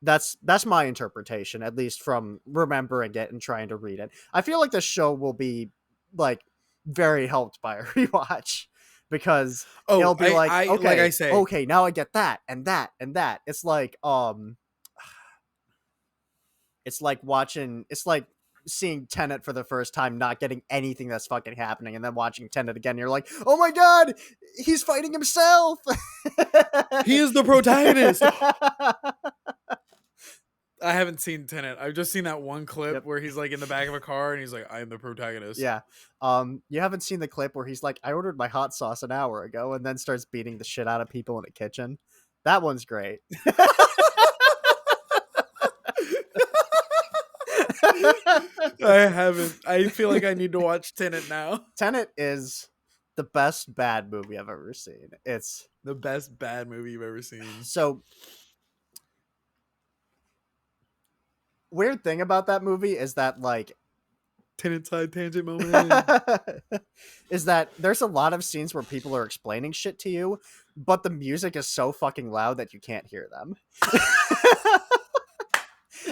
That's my interpretation, at least from remembering it and trying to read it. I feel like the show will be like very helped by a rewatch because it'll Oh, be like, I like I okay, say, okay, now I get that and that and that. It's like watching it's like seeing Tenet for the first time, not getting anything that's fucking happening, and then watching Tenet again, you're like, oh my god, he's fighting himself. he is the protagonist. I haven't seen Tenet. I've just seen that one clip Yep. where he's like in the back of a car and he's like, "I am the protagonist." Yeah. You haven't seen the clip where he's like, I ordered my hot sauce an hour ago and then starts beating the shit out of people in a kitchen. That one's great. I haven't. I feel like I need to watch Tenet now. Tenet is the best bad movie I've ever seen. It's The best bad movie you've ever seen. so weird thing about that movie is that like Tenant side tangent moment. is that there's a lot of scenes where people are explaining shit to you, but the music is so fucking loud that you can't hear them.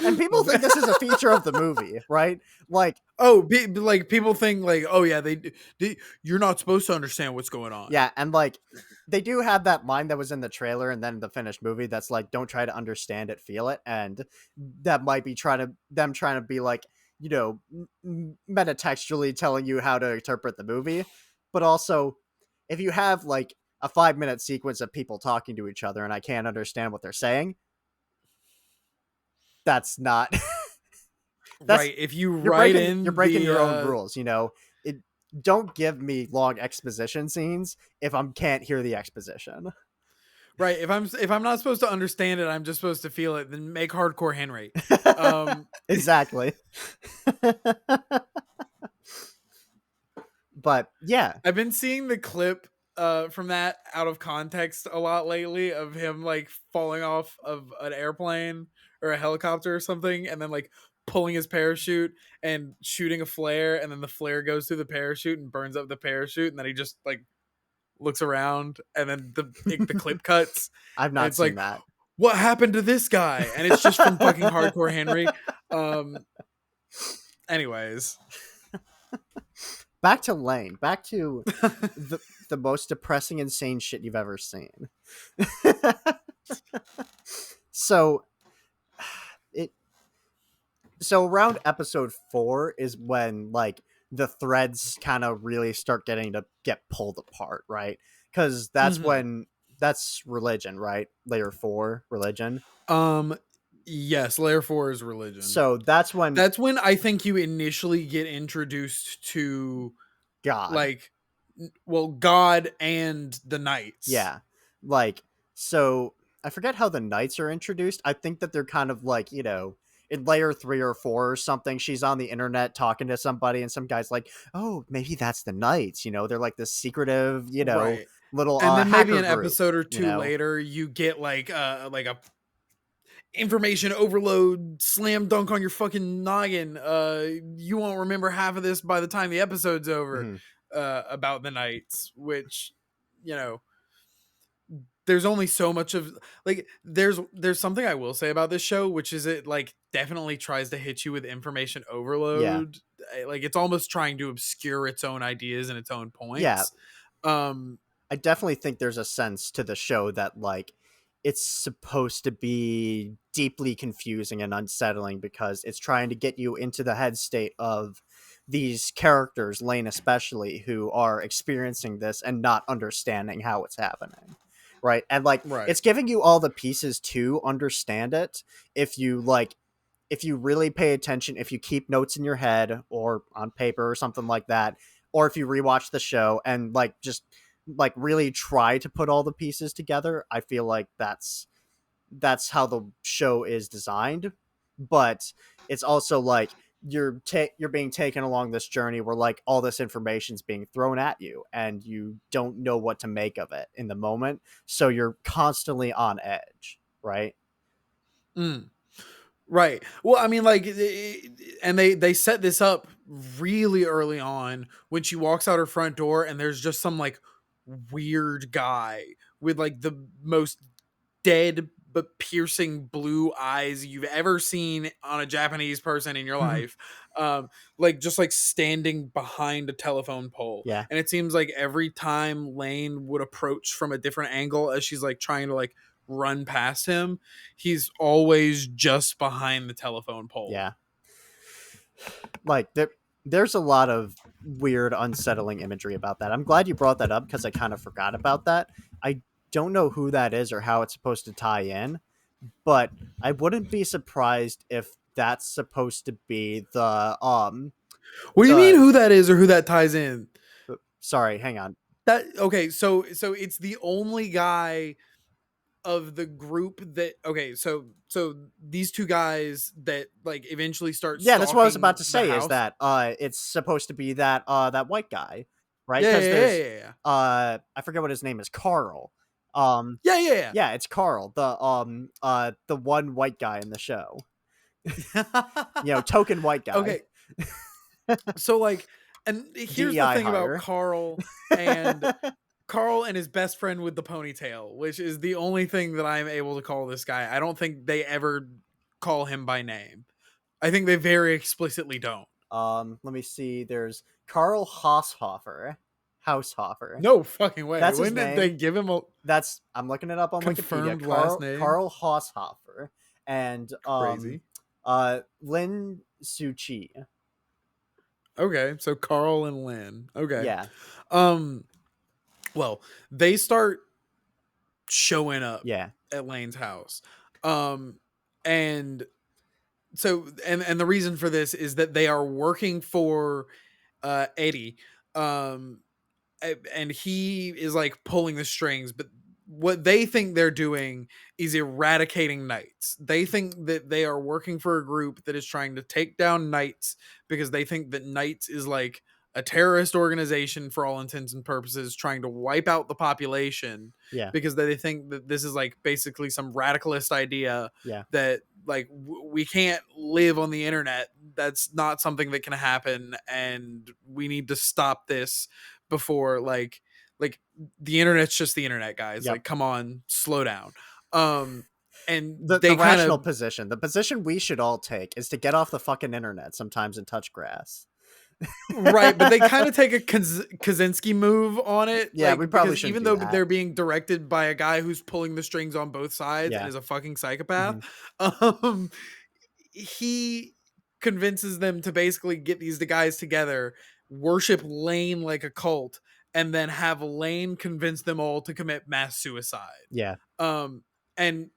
And people think this is a feature of the movie, right? Like, oh, like people think like, oh yeah, you're not supposed to understand what's going on. yeah, and like they do have that line that was in the trailer and then the finished movie that's like, don't try to understand it, feel it. And that might be trying to be like, you know, metatextually telling you how to interpret the movie. But also, if you have like a 5-minute sequence of people talking to each other and I can't understand what they're saying, that's not right. If you you're write breaking, in your own rules, you know. It don't give me long exposition scenes if I can't hear the exposition. Right. If I'm not supposed to understand it, I'm just supposed to feel it. Then make hardcore Henry. Exactly. But yeah, I've been seeing the clip from that out of context a lot lately of him like falling off of an airplane or a helicopter or something, and then like pulling his parachute and shooting a flare, and then the flare goes through the parachute and burns up the parachute, and then he just like looks around, and then the clip cuts. I've not it's seen like, that. what happened to this guy? And it's just from fucking hardcore Henry. Anyways, back to Lain. Back to the most depressing, insane shit you've ever seen. So so around episode 4 is when like the threads kind of really start get pulled apart, right? Because that's when that's religion, right? Layer 4 religion. Yes, layer 4 is religion. So that's when I think you initially get introduced to God, like, well, God and the knights. yeah, like, so I forget how the knights are introduced. I think that they're kind of like, you know, in layer 3 or 4 or something, she's on the internet talking to somebody and some guy's like, oh, maybe that's the knights, you know, they're like this secretive, you know, Right. little And then maybe hacker an group, episode or you two know? later you get like a information overload slam dunk on your fucking noggin. You won't remember half of this by the time the episode's over. Mhm. About the knights, which, you know, there's only so much of like there's something I will say about this show, which is it like definitely tries to hit you with information overload. Like it's almost trying to obscure its own ideas and its own Yeah, points. um I definitely think there's a sense to the show that like it's supposed to be deeply confusing and unsettling because it's trying to get you into the head state of these characters, Lain especially, who are experiencing this and not understanding how it's happening. Right? And like right. it's giving you all the pieces to understand it if you really pay attention, if you keep notes in your head or on paper or something like that, or if you rewatch the show and like just like really try to put all the pieces together, I feel like that's how the show is designed. But it's also like you're being taken along this journey where like all this information's being thrown at you and you don't know what to make of it in the moment, so you're constantly on edge, right? Right. Well, I mean, like, and they set this up really early on when she walks out her front door, and there's just some like weird guy with like the most dead but piercing blue eyes you've ever seen on a Japanese person in your life. Like just like standing behind a telephone pole. Yeah. And it seems like every time Lain would approach from a different angle as she's like trying to like run past him, he's always just behind the telephone pole. Yeah. Like there's a lot of weird, unsettling imagery about that. I'm glad you brought that up because I kind of forgot about that. I don't know who that is or how it's supposed to tie in, but I wouldn't be surprised if that's supposed to be What do you mean the who that is or who that ties in? sorry, hang on. That okay, so it's the only guy of the group that so these two guys that like eventually start Yeah, that's what I was about to stalking the say is house. that it's supposed to be that that white guy, right? Yeah, Because yeah, yeah, there's yeah, I forget what his name is, Carl. yeah, yeah, Yeah, it's Carl, the one white guy in the show. yeah. Token white guy. Okay, so like, and here's the DEI thing about hire. Carl and his best friend with the ponytail, which is the only thing that I'm able to call this guy. I don't think they ever call him by name. I think they very explicitly don't. Let me see. There's Carl Haushofer. Haushofer. No fucking way. That's his When did they name. give him a I'm looking it up on Wikipedia. confirmed last name? Carl Haushofer and Crazy. Lin Suchi. Okay, so Carl and Lynn. Okay. Yeah. Um well, they start showing up Yeah. at Lane's house. Um and so and the reason for this is that they are working for Eddie. Um and he is like pulling the strings, but what they think they're doing is eradicating knights. They think that they are working for a group that is trying to take down knights because they think that knights is like a terrorist organization for all intents and purposes, trying to wipe out the population Yeah. because they think that this is like basically some radicalist idea Yeah. that like we can't live on the internet. That's not something that can happen, and we need to stop this before like the internet's just the internet, guys. Yep. Like, come on, slow down. And The they kind rational of position. The position we should all take is to get off the fucking internet sometimes and touch grass. right, but they kind of take a Kaczynski move on it. Yeah, like, we probably because shouldn't even do though that. they're being directed by a guy who's pulling the strings on both sides Yeah. and is a fucking psychopath, Mhm. he convinces them to basically get these guys together, worship Lain like a cult, and then have Lain convince them all to commit mass suicide. Yeah. And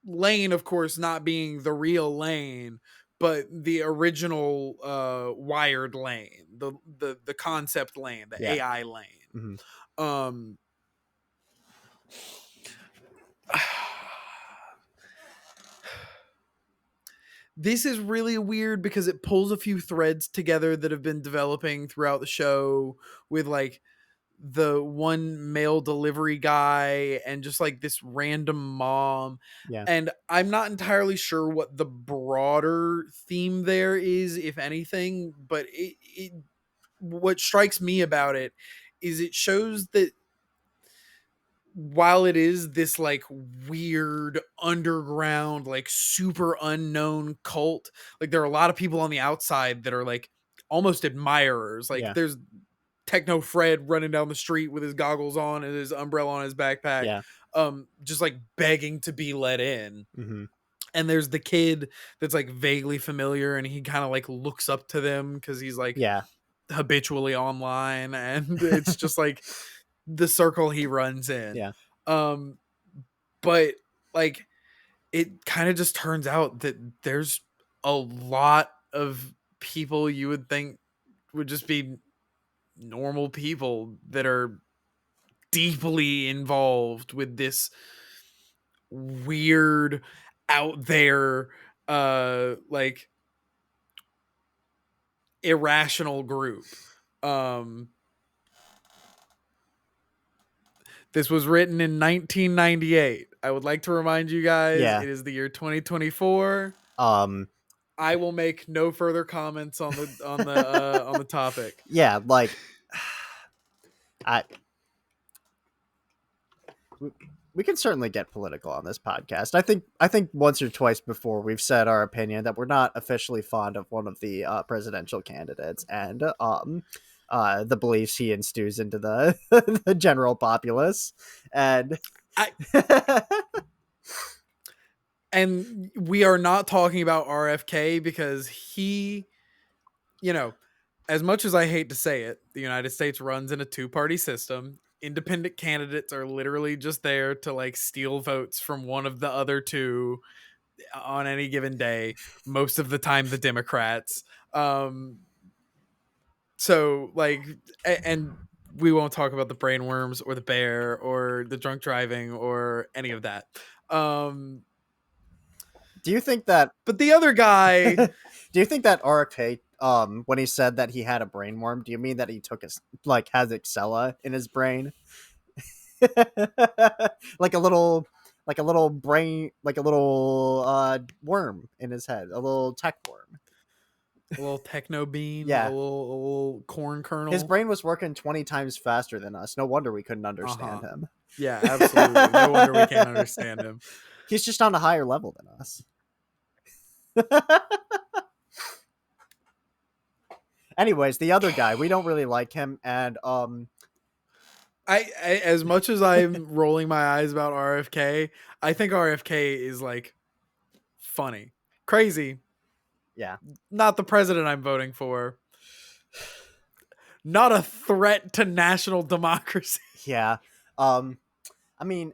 Lain, of course, not being the real Lain, but the original wired Lain, the concept Lain, the Yeah. AI Lain. Mhm. Um this is really weird because it pulls a few threads together that have been developing throughout the show with like the one mail delivery guy and just like this random mom. Yeah. And I'm not entirely sure what the broader theme there is, if anything, but it what strikes me about it is it shows that while it is this like weird underground, like super unknown cult, like there are a lot of people on the outside that are like almost admirers. Like Yeah. there's Techno Fred running down the street with his goggles on and his umbrella on his backpack, Yeah. just like begging to be let in. Mhm. And there's the kid that's like vaguely familiar and he kind of like looks up to them because he's like Yeah. habitually online, and it's just like the circle he runs in. Yeah. Um, but like it kind of just turns out that there's a lot of people you would think would just be normal people that are deeply involved with this weird out there like irrational group. um This was written in 1998. I would like to remind you guys, Yeah. it is the year 2024. Um I will make no further comments on the topic. yeah, like I we can certainly get political on this podcast. I think once or twice before we've said our opinion that we're not officially fond of one of the presidential candidates and the beliefs he instills into the the general populace, and I and we are not talking about RFK because he, you know, as much as I hate to say it, the United States runs in a two-party system. Independent candidates are literally just there to like steal votes from one of the other two on any given day, most of the time the Democrats. So like and we won't talk about the brain worms or the bear or the drunk driving or any of that. do you think that But the other guy, do you think that RFK when he said that he had a brain worm, do you mean that he took his like has Excella in his brain? like a little brain, like a little worm in his head, a little tech worm. A little techno bean, Yeah, a little corn his kernel. brain was working 20 times faster than us. No wonder we couldn't Uh huh. understand him. Yeah, absolutely. No wonder we can't understand him. He's just on a higher level than us. Anyways, the other guy, we don't really like him, and I as much as I'm rolling my eyes about RFK, I think RFK is like funny, crazy. yeah, Not the president I'm voting for. Not a threat to national democracy. yeah. Um, I mean,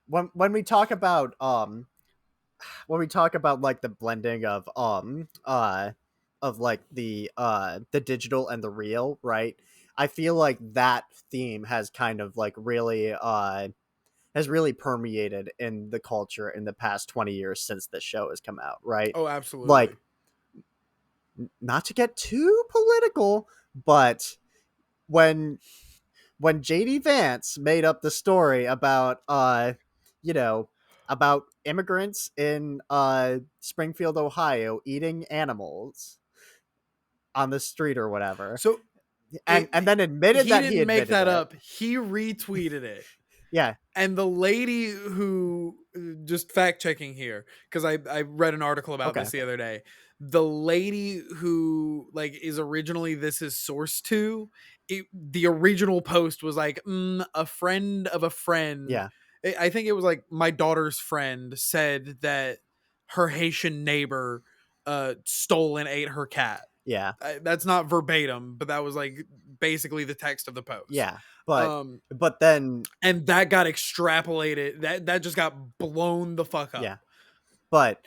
when we talk about like the blending of like the digital and the real, right? I feel like that theme has kind of like really has really permeated in the culture in the past 20 years since the show has come out, right? Oh, Like, absolutely. not to get too political, but when JD Vance made up the story about you know about immigrants in Springfield, Ohio eating animals on the street or whatever, So and then admitted he that he didn't make admitted that it. up. He retweeted it. Yeah, And the lady who, just fact checking here, because I read an article about okay, this the okay. other day. The lady who like is originally this is source to it, the original post was like a friend of a friend. Yeah, I think it was like my daughter's friend said that her Haitian neighbor stole and ate her cat. yeah, That's not verbatim, but that was like basically the text of the post. yeah. But Um, then and that got extrapolated. That just got blown the fuck up. yeah. But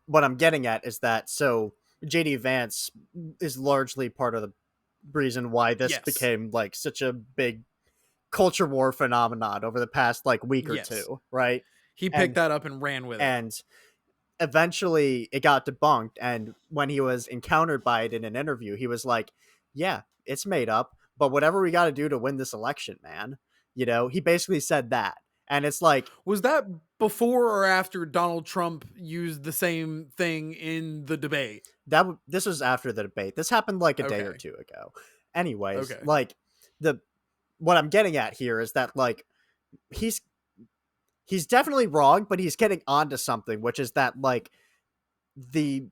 what I'm getting at is that so JD Vance is largely part of the reason why this Yes. became like such a big culture war phenomenon over the past like week or Yes. two, right? He picked And that up and ran with it. and eventually it got debunked, and when he was encountered by it in an interview, he was like, "Yeah, it's made up, but whatever we got to do to win this election, man." He basically said that. And it's like Was that before or after Donald Trump used the same thing in the debate? this was after the debate. This happened like a day or Okay. two ago. Anyways, Okay. like the what I'm getting at here is that like he's he's definitely wrong, but he's getting onto something, which is that like the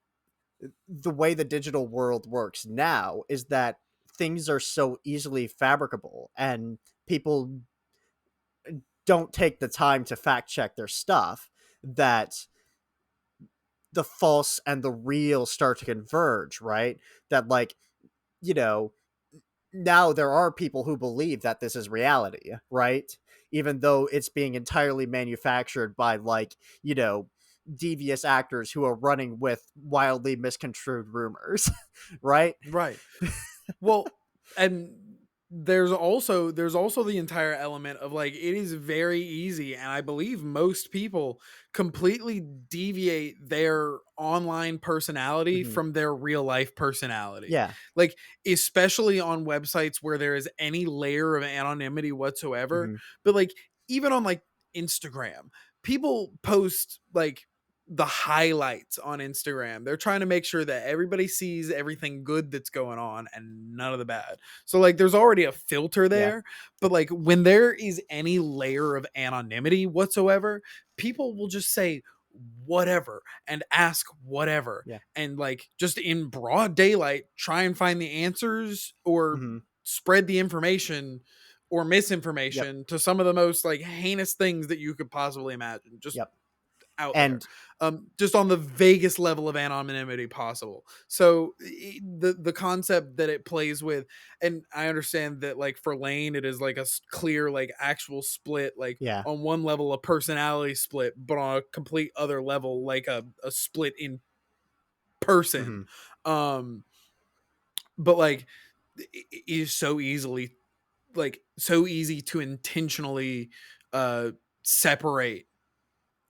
way the digital world works now is that things are so easily fabricable, and people don't take the time to fact check their stuff, that the false and the real start to converge, right? That like, you know, now there are people who believe that this is reality, right? Even though it's being entirely manufactured by like, devious actors who are running with wildly misconstrued rumors, right? Right. Well, and there's also the entire element of like it is very easy, and I believe most people completely deviate their online personality Mhm. from their real life personality. Yeah. Like especially on websites where there is any layer of anonymity whatsoever, Hmm. but like even on like Instagram, people post like the highlights on Instagram. They're trying to make sure that everybody sees everything good that's going on and none of the bad. So like there's already a filter Yeah. there, but like when there is any layer of anonymity whatsoever, people will just say whatever and ask whatever Yeah. and like just in broad daylight try and find the answers or Hmm. spread the information or Yep. misinformation to some of the most like heinous things that you could possibly imagine. Just Yep. out there, And just on the vaguest level of anonymity possible. So the concept that it plays with, and I understand that like for Lain, it is like a clear like actual split, like yeah. on one level a personality split, but on a complete other level like a split in Hmm. person. Um, but like it is so easily like so easy to intentionally separate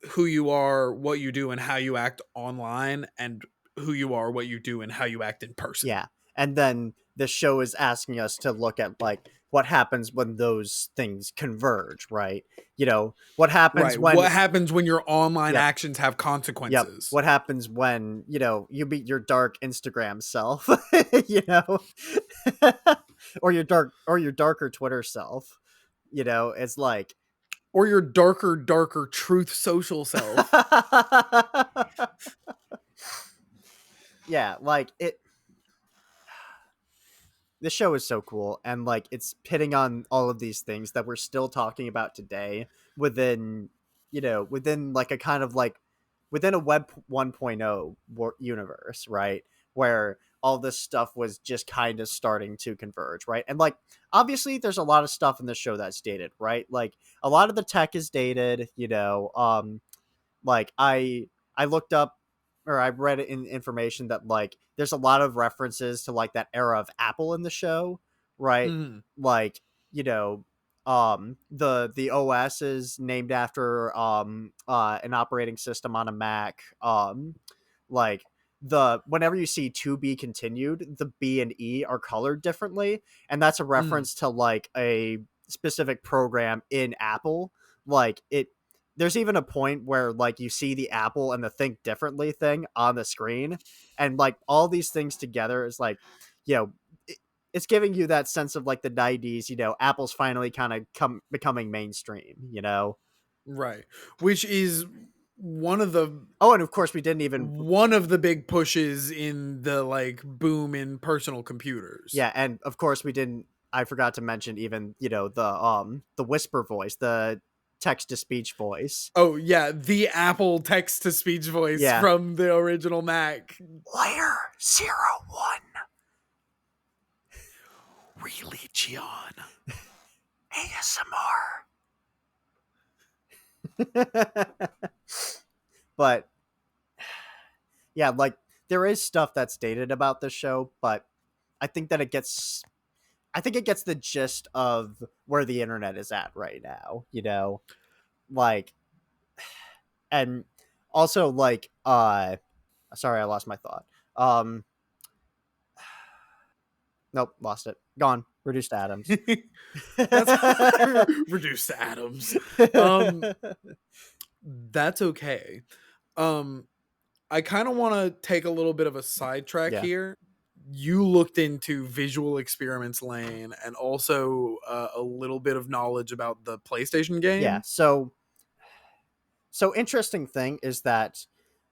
who you are, what you do, and how you act online, and who you are, what you do, and how you act in person. Yeah. and then the show is asking us to look at like what happens when those things converge, right? What happens Right. when What happens when your online yep, actions have yep, consequences? what happens when you meet your dark Instagram self, you know or your darker Twitter self. It's like Or your darker truth social self. yeah, like this show is so cool, and like it's hitting on all of these things that we're still talking about today within within like a kind of like within a web 1.0 universe, right, where all this stuff was just kind of starting to converge, right? And like obviously there's a lot of stuff in the show that's dated, right? Like a lot of the tech is dated, like I looked up or I read in information that like there's a lot of references to like that era of Apple in the show, right? Mhm. Like, the OS is named after an operating system on a Mac. Like the whenever you see to be continued, the B and E are colored differently, and that's a Mhm. reference to like a specific program in Apple. Like it there's even a point where like you see the Apple and the think differently thing on the screen, and like all these things together is like you know it, it's giving you that sense of like the 90s. Apple's finally kind of becoming mainstream. Right. Which is one of the Oh, and of course we didn't even one of the big pushes in the like boom in personal computers. yeah, and of course we didn't I forgot to mention even the whisper voice, the text to speech voice. Oh yeah, the Apple text to speech voice Yeah. from the original Mac. Layer 01 Really, Gian? ASMR. But yeah, like there is stuff that's dated about this show, but I think that I think it gets the gist of where the internet is at right now. Like, and also like sorry, I lost my thought. Um nope, lost it. Gone. Reduced to atoms. That's reduced to atoms. That's okay. Um, I kind of want to take a little bit of a sidetrack Yeah. here. You looked into visual experiments Lane and also a little bit of knowledge about the PlayStation Yeah. game. So interesting thing is that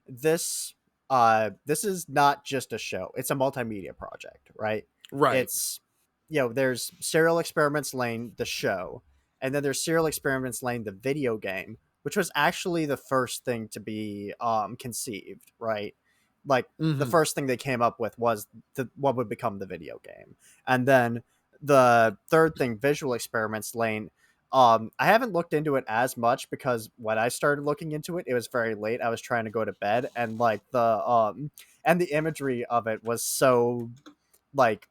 this is not just a show. It's a multimedia project, right? Right. It's there's Serial Experiments Lane, the show, and then there's Serial Experiments Lane, the video game, which was actually the first thing to be conceived, right? Like the Mm-hmm. first thing they came up with was what would become the video game. And then the third thing, Visual Experiments Lane, I haven't looked into it as much because when I started looking into it, it was very late. I was trying to go to bed, and like the imagery of it was so like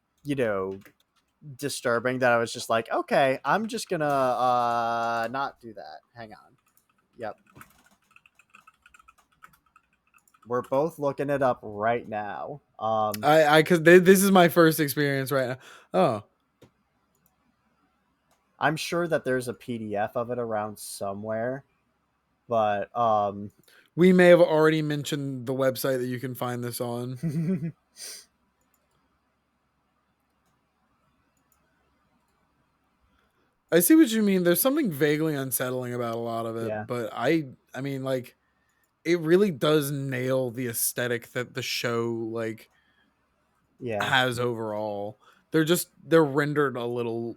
disturbing that I was just like, okay, I'm just gonna not do that. Hang on. Yep. We're both looking it up right now. Because this is my first experience right now. Oh, I'm sure that there's a PDF of it around somewhere, but we may have already mentioned the website that you can find this on. I see what you mean. There's something vaguely unsettling about a lot of it, yeah, but I mean, like, it really does nail the aesthetic that the show like yeah, has overall. They're rendered a little.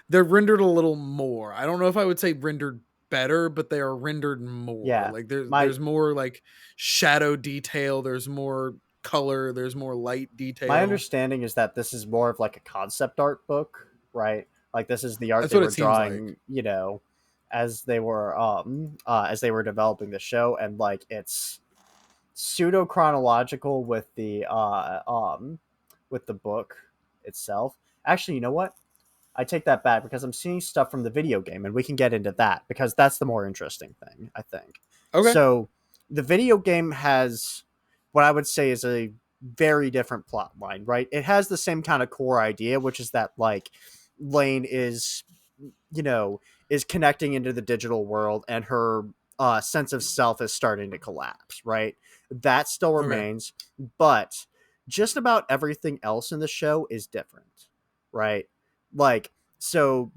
They're rendered a little more. I don't know if I would say rendered better, but they are rendered more. yeah. Like My there's more like shadow detail. There's more color. There's more light my detail. understanding is that this is more of like a concept art book, right? Like this is the art That's they what were it seems like. drawing, as they were developing the show, and like it's pseudo chronological with the book itself. Actually, you know what? I take that back because I'm seeing stuff from the video game, and we can get into that because that's the more interesting thing, I think. Okay. So, the video game has what I would say is a very different plot line, right? It has the same kind of core idea, which is that like Lain is, you know, is connecting into the digital world, and her sense of self is starting to collapse, right? That still Okay. remains, but just about everything else in the show is different, right? Like, so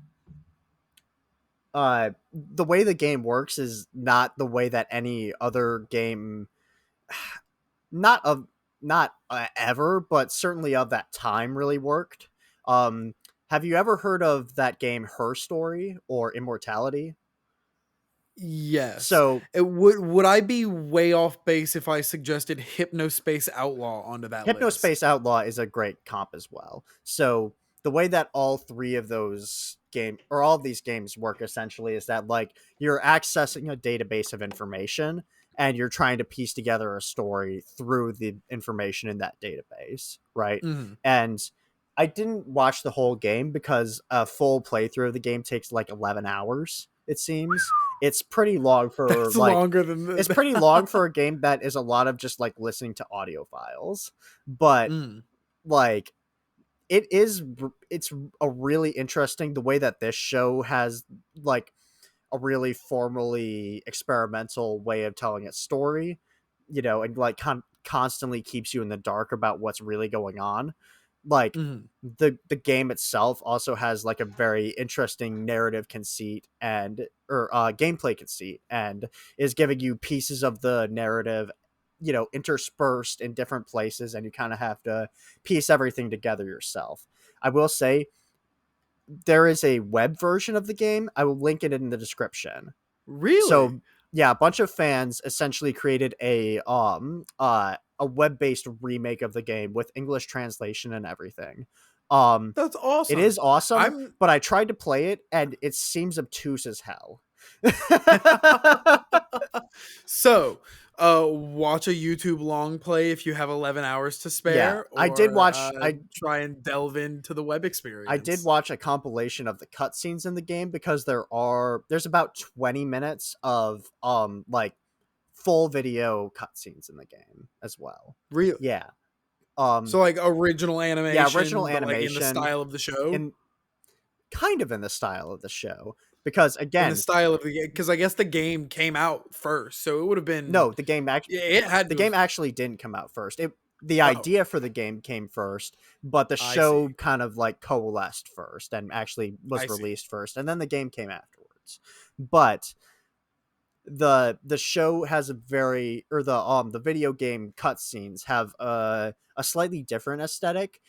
the way the game works is not the way that any other game, not of not ever, but certainly of that time really worked. Um, have you ever heard of that game Her Story or Immortality? Yes. So Would I be way off base if I suggested Hypnospace Outlaw onto that list? Hypnospace Outlaw is a great comp as well. So the way that all three of those game or all of these games work essentially is that like you're accessing a database of information and you're trying to piece together a story through the information in that database, right? Mhm. And I didn't watch the whole game because a full playthrough of the game takes like 11 hours, it seems. It's pretty long for That's like longer than it's pretty long the for a game that is a lot of just like listening to audio files, but Mm. like it's a really interesting the way that this show has like a really formally experimental way of telling its story, and like constantly keeps you in the dark about what's really going on. Like Mhm. the game itself also has like a very interesting narrative conceit and or gameplay conceit, and is giving you pieces of the narrative, interspersed in different places, and you kind of have to piece everything together yourself. I will say there is a web version of the game. I will link it in the description. Really? So yeah, a bunch of fans essentially created a web-based remake of the game with English translation and everything. Um That's it awesome. is awesome, I'm but I tried to play it and it seems obtuse as hell. So, watch a YouTube long play if you have 11 hours to Yeah, spare, I did or watch I try and delve into the web I did experience. watch a compilation of the cutscenes in the game because there's about 20 minutes of like full video cutscenes in the game as well. Really? Yeah. Um So, like, original yeah, original animation, but, like, in the animation style of the show? in kind of in the style of the show because In the again, style of the game? Because I guess the game came out first, so it would have been no, it had the to have. game actually didn't come out first. The Oh, idea for the game came first, but the I see. show kind of like coalesced first and actually I was see. released first, and then the game came afterwards. But the show has a very or the video game cutscenes have a slightly different aesthetic.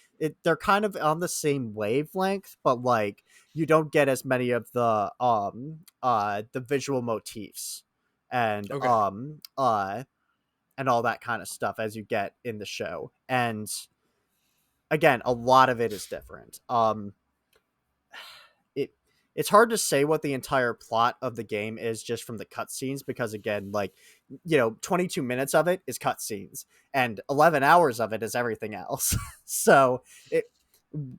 They're kind of on the same wavelength, but like you don't get as many of the visual motifs and Okay. and all that kind of stuff as you get in the show. And again, a lot of it is different. It it's hard to say what the entire plot of the game is just from the cutscenes because again, like 22 minutes of it is cutscenes and 11 hours of it is everything else. So it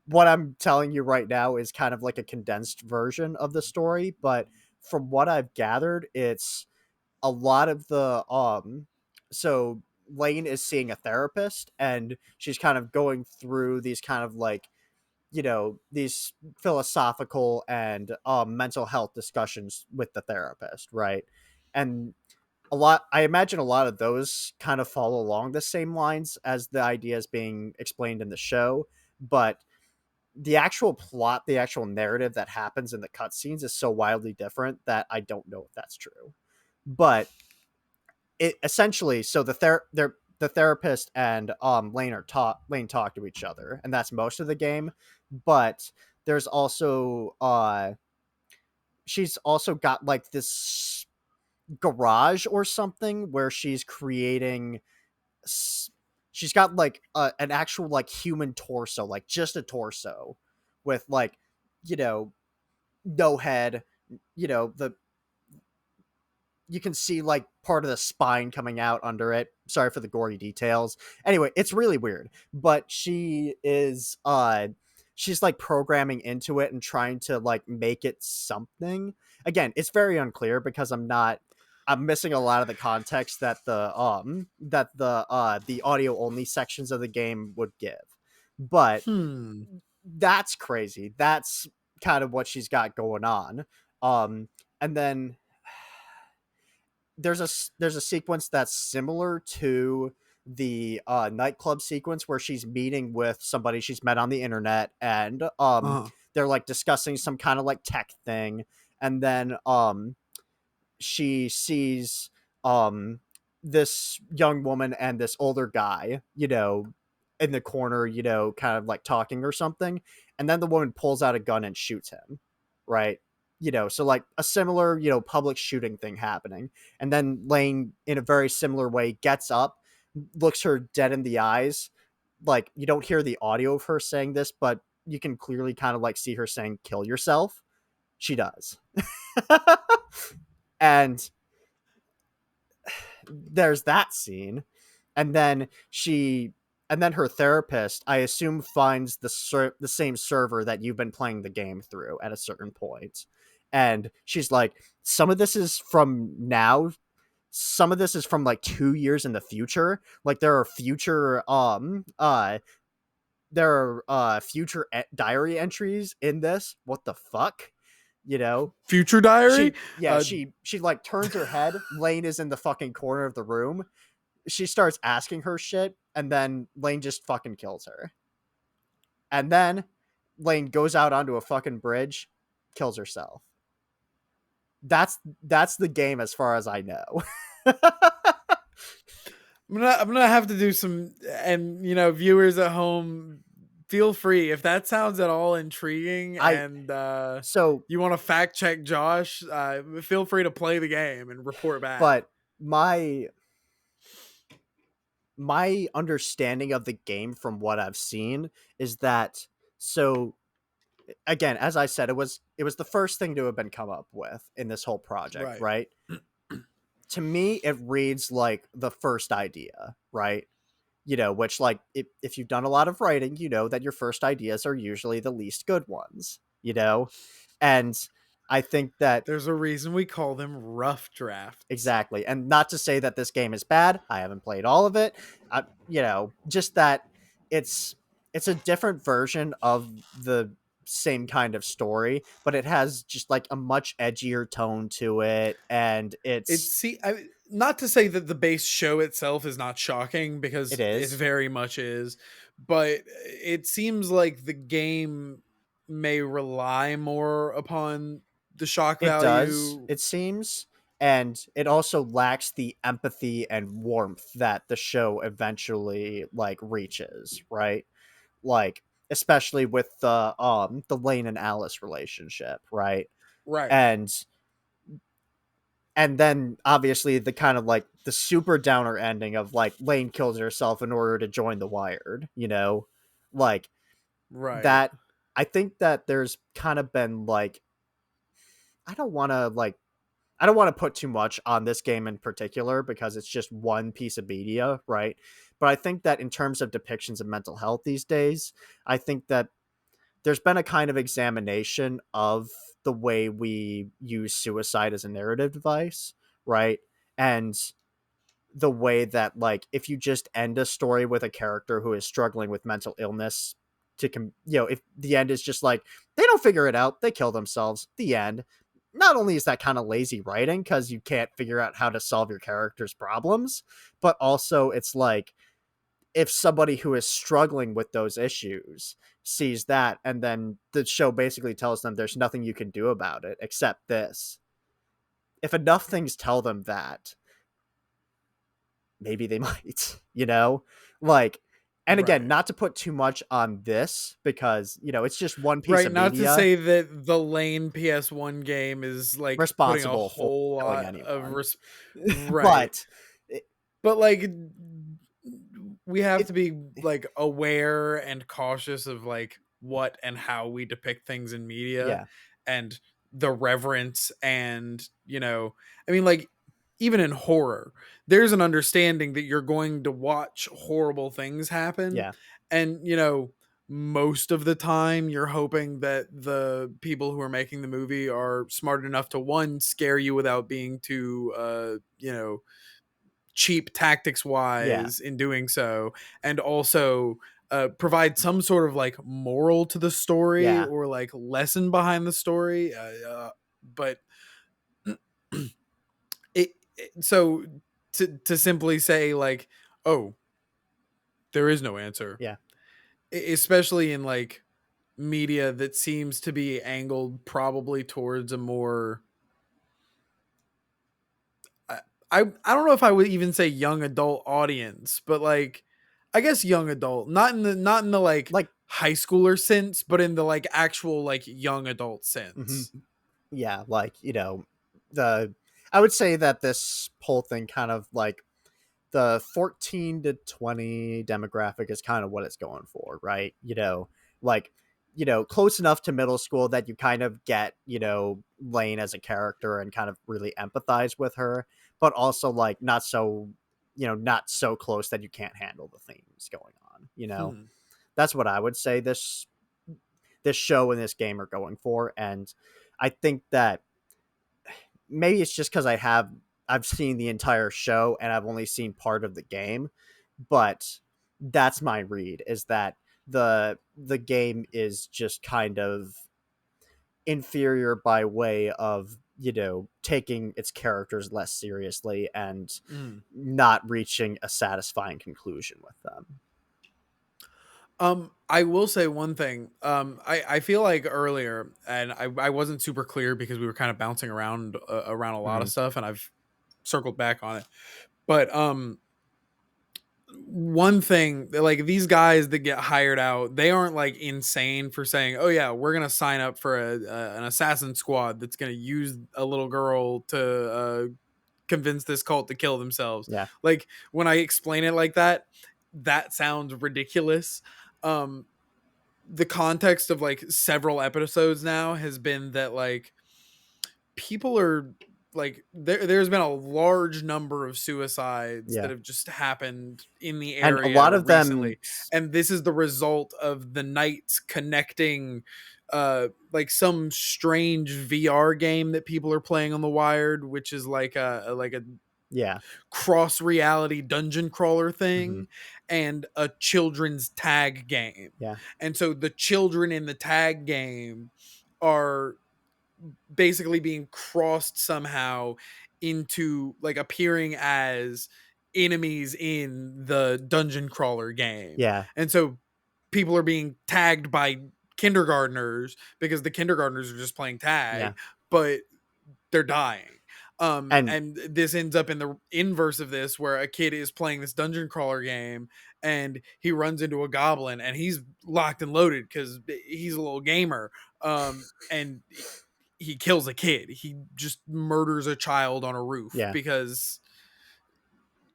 what I'm telling you right now is kind of like a condensed version of the story, but from what I've gathered, it's a lot of the so Lain is seeing a therapist and she's kind of going through these kind of like these philosophical and mental health discussions with the therapist, right? And I imagine a lot of those kind of follow along the same lines as the ideas being explained in the show, but the actual plot, the actual narrative that happens in the cutscenes is so wildly different that I don't know if that's true. But it essentially, so the therapist and Lane talk to each other, and that's most of the game. But there's also she's also got like this garage or something where she's creating she's got like an actual like human torso, like just a torso with like you know no head, the you can see like part of the spine coming out under it. Sorry for the gory details. Anyway, it's really weird, but she's like programming into it and trying to like make it something. Again, it's very unclear because I'm not I'm missing a lot of the context that the audio only sections of the game would give. But Hmm. that's crazy. That's kind of what she's got going on. And then there's a sequence that's similar to the nightclub sequence where she's meeting with somebody she's met on the internet, and Uh-huh. they're like discussing some kind of like tech thing, and then she sees um this young woman and this older guy, in the corner, kind of like talking or something, and then the woman pulls out a gun and shoots him, right? So like a similar, public shooting thing happening. And then Lane, in a very similar way, gets up, looks her dead in the eyes. Like, you don't hear the audio of her saying this, but you can clearly kind of like see her saying, "Kill yourself." She does. And there's that scene. And then her therapist, I assume, finds the same server that you've been playing the game through at a certain point. And she's like, some of this is from now, some of this is from like 2 years in the future. Like, there are future diary entries in this. What the fuck? You know? Future Diary? She like turns her head. Lane is in the fucking corner of the room. She starts asking her shit, and then Lane just fucking kills her. And then Lane goes out onto a fucking bridge, kills herself. That's the game as far as I know. I'm gonna have to do some, and viewers at home, feel free if that sounds at all intriguing, I and so you want to fact check Josh, feel free to play the game and report back. but my understanding of the game from what I've seen is that, so again, as I said, it was the first thing to have been come up with in this whole project, Right. right? To me, it reads like the first idea, right? Which, like, if you've done a lot of writing, you know that your first ideas are usually the least good ones, and I think that There's a reason we call them rough drafts. exactly. And not to say that this game is bad. I haven't played all of it. Just that it's a different version of the same kind of story, but it has just like a much edgier tone to it, and Not to say that the base show itself is not shocking, it because it is. very much is, but it seems like the game may rely more upon the shock It does, value. it seems, and it also lacks the empathy and warmth that the show eventually like reaches, right? Like, especially with the Lane and Alice relationship, right? Right. And then obviously the kind of like the super downer ending of like Lane kills herself in order to join the Wired, like Right. that. I think that there's kind of been like, I don't want to like I don't want to put too much on this game in particular because it's just one piece of media, right? But I think that in terms of depictions of mental health these days, I think that there's been a kind of examination of the way we use suicide as a narrative device, right? And the way that, like, if you just end a story with a character who is struggling with mental illness, if the end is just like they don't figure it out, they kill themselves, the end. Not only is that kind of lazy writing because you can't figure out how to solve your character's problems, but also it's like, if somebody who is struggling with those issues sees that, and then the show basically tells them there's nothing you can do about it except this. If enough things tell them that, maybe they might, Like, and again, Right. not to put too much on this because, it's just one piece Right. of Not to media say that the Lane PS1 game is like putting a responsible for whole killing lot of anyone. right. But it, But like, we have it to be like aware and cautious of like what and how we depict things in media, yeah, and the reverence, and I mean, like, even in horror, there's an understanding that you're going to watch horrible things happen, yeah, and most of the time you're hoping that the people who are making the movie are smart enough to one scare you without being too cheap tactics Yeah, wise in doing so, and also provide some sort of like moral to the story yeah, or like lesson behind the story. But so to simply say like, oh, there is no answer, yeah, especially in like media that seems to be angled probably towards a more I, I don't know if I would even say young adult audience, but like I guess young adult, not in the like like, high schooler sense, but in the like actual like young adult mhm. sense. Yeah, like, the I would say that this whole thing kind of like the 14 to 20 demographic is kind of what it's going for, right? Like, close enough to middle school that you kind of get, Lain as a character and kind of really empathize with her, but also like not so close that you can't handle the themes going on. Hmm. That's what I would say this show and this game are going for. And I think that maybe it's just because I've seen the entire show and I've only seen part of the game, but that's my read is that the game is just kind of inferior by way of taking its characters less seriously and Mm. not reaching a satisfying conclusion with them. I will say one thing. I feel like earlier, and I wasn't super clear because we were kind of bouncing around a lot Hmm. of stuff, and I've circled back on it. But one thing like these guys that get hired out, they aren't like insane for saying, oh yeah, we're gonna sign up for an assassin squad that's gonna use a little girl to convince this cult to kill themselves. Yeah, Like when I explain it like that sounds ridiculous. um the context of like several episodes now has been that like people are like there's been a large number of suicides that yeah, have just happened in the and a area lot of them, recently, and this is the result of the knights connecting like some strange VR game that people are playing on the Wired, which is like a yeah, cross reality dungeon crawler hmm, thing and a children's tag game. yeah, And so the children in the tag game are basically being crossed somehow into like appearing as enemies in the dungeon crawler game. yeah, And so people are being tagged by kindergartners because the kindergartners are just playing yeah, tag, but they're dying. and And this ends up in the inverse of this, where a kid is playing this dungeon crawler game and he runs into a goblin and he's locked and loaded because he's a little gamer. And he kills a kid. He just murders a child on a roof yeah, because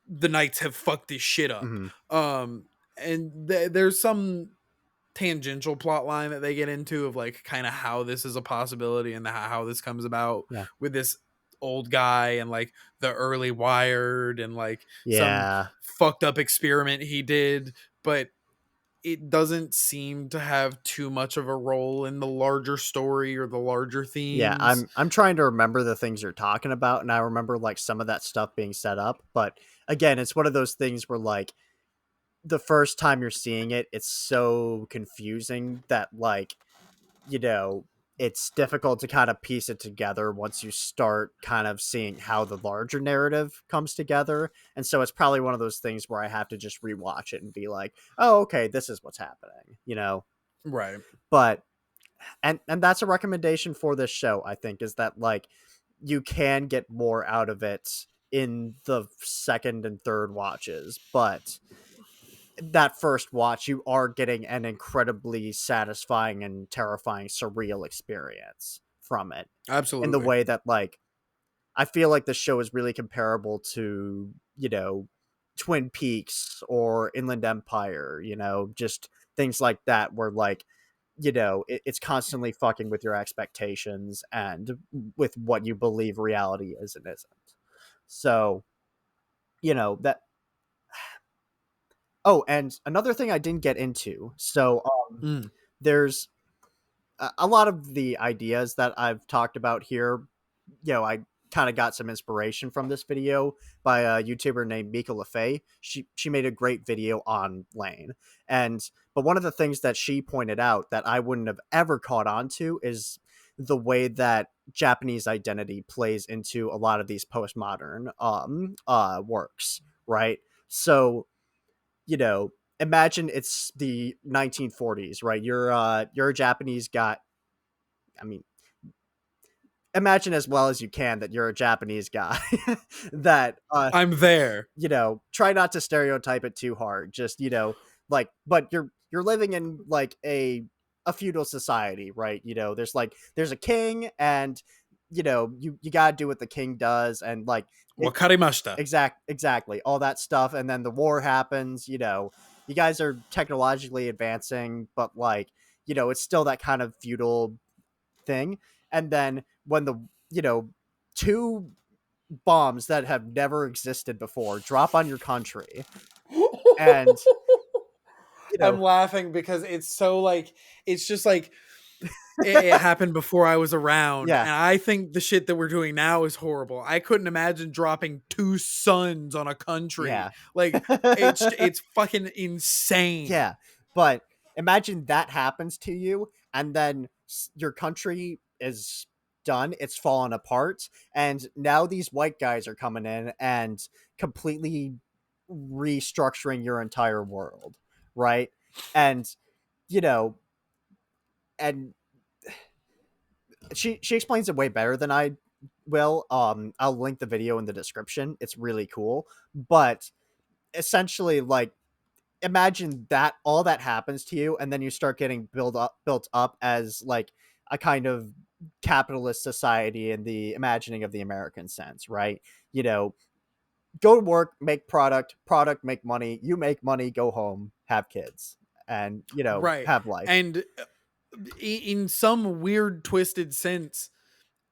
the knights have fucked this shit up. hmm, And there's some tangential plot line that they get into of like kind of how this is a possibility and how this comes about yeah, with this old guy and like the early Wired and like some yeah. fucked up experiment he did, but it doesn't seem to have too much of a role in the larger story or the larger Yeah, themes. I'm trying to remember the things you're talking about, and I remember like some of that stuff being set up. But again, it's one of those things where like the first time you're seeing it, it's so confusing that like you know it's difficult to kind of piece it together once you start kind of seeing how the larger narrative comes together. And so it's probably one of those things where I have to just rewatch it and be like, oh, okay, this is what's happening. Right. But and that's a recommendation for this show, I think, is that like you can get more out of it in the second and third watches, but that first watch you are getting an incredibly satisfying and terrifying surreal experience from it, in the Absolutely. way that like I feel like the show is really comparable to Twin Peaks or Inland Empire, just things like that, where like it's constantly fucking with your expectations and with what you believe reality is and isn't. So that Oh, and another thing I didn't get into. So Mm. there's a lot of the ideas that I've talked about here. I kind of got some inspiration from this video by a YouTuber named Mika LaFay. She made a great video on Lain, and but one of the things that she pointed out that I wouldn't have ever caught on to is the way that Japanese identity plays into a lot of these postmodern works, right? So imagine it's the 1940s, right? You're a Japanese guy. I mean, imagine as well as you can that you're a Japanese guy that I'm there. try not to stereotype it too hard. Just, but you're living in like a feudal society, right? There's a king, and you got to do what the king does, and like Wakarimashita. exactly all that stuff, and then the war happens. You guys are technologically advancing, but like it's still that kind of feudal thing. And then when the two bombs that have never existed before drop on your country, and you I'm know laughing because it's so like it's just like it happened before I was around, yeah, and I think the shit that we're doing now is horrible. I couldn't imagine dropping two suns on a country. yeah. Like it's fucking insane. Yeah, but imagine that happens to you, and then your country is done, it's fallen apart, and now these white guys are coming in and completely restructuring your entire world, right? And you know and she explains it way better than I will. I'll link the video in the description. It's really cool. But essentially, like, imagine that all that happens to you, and then you start getting built up as like a kind of capitalist society in the imagining of the American sense, right? you know Go to work, make product make money, you make money, go home, have kids, and Right. have life. And in some weird twisted sense,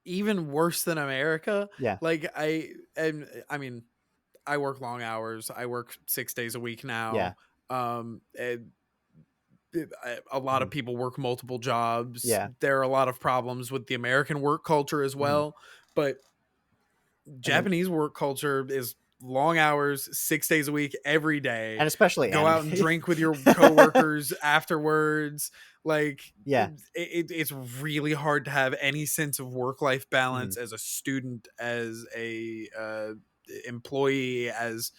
even worse than America. Yeah, Like I mean, I work long hours. I work 6 days a week yeah, now. And a lot of mhm, people work multiple jobs. yeah. There are a lot of problems with the American work culture as Mhm. well, but And then, Japanese work culture is long hours, 6 days a week, every day. and especially Go anime. out and drink with your coworkers afterwards. Like Yeah. it's really hard to have any sense of work life Mhm. balance as a student, as a employee, as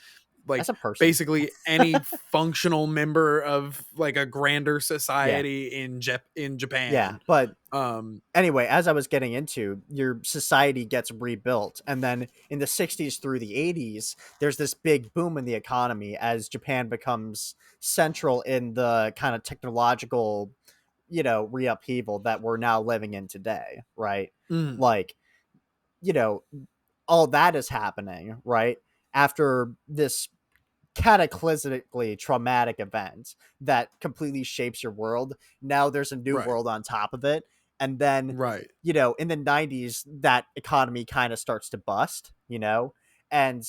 like As a person. basically any functional member of like a grander Yeah, society in yeah, Japan. but Um, anyway, as I was getting into, your society gets rebuilt, and then in the 60s through the 80s, there's this big boom in the economy as Japan becomes central in the kind of technological, reupheaval that we're now living in today, right? mm, Like, you know, all that is happening, right? After this cataclysmically traumatic event that completely shapes your world. Now there's a new right, world on top of it. And then, right. in the 90s, that economy kind of starts to bust, and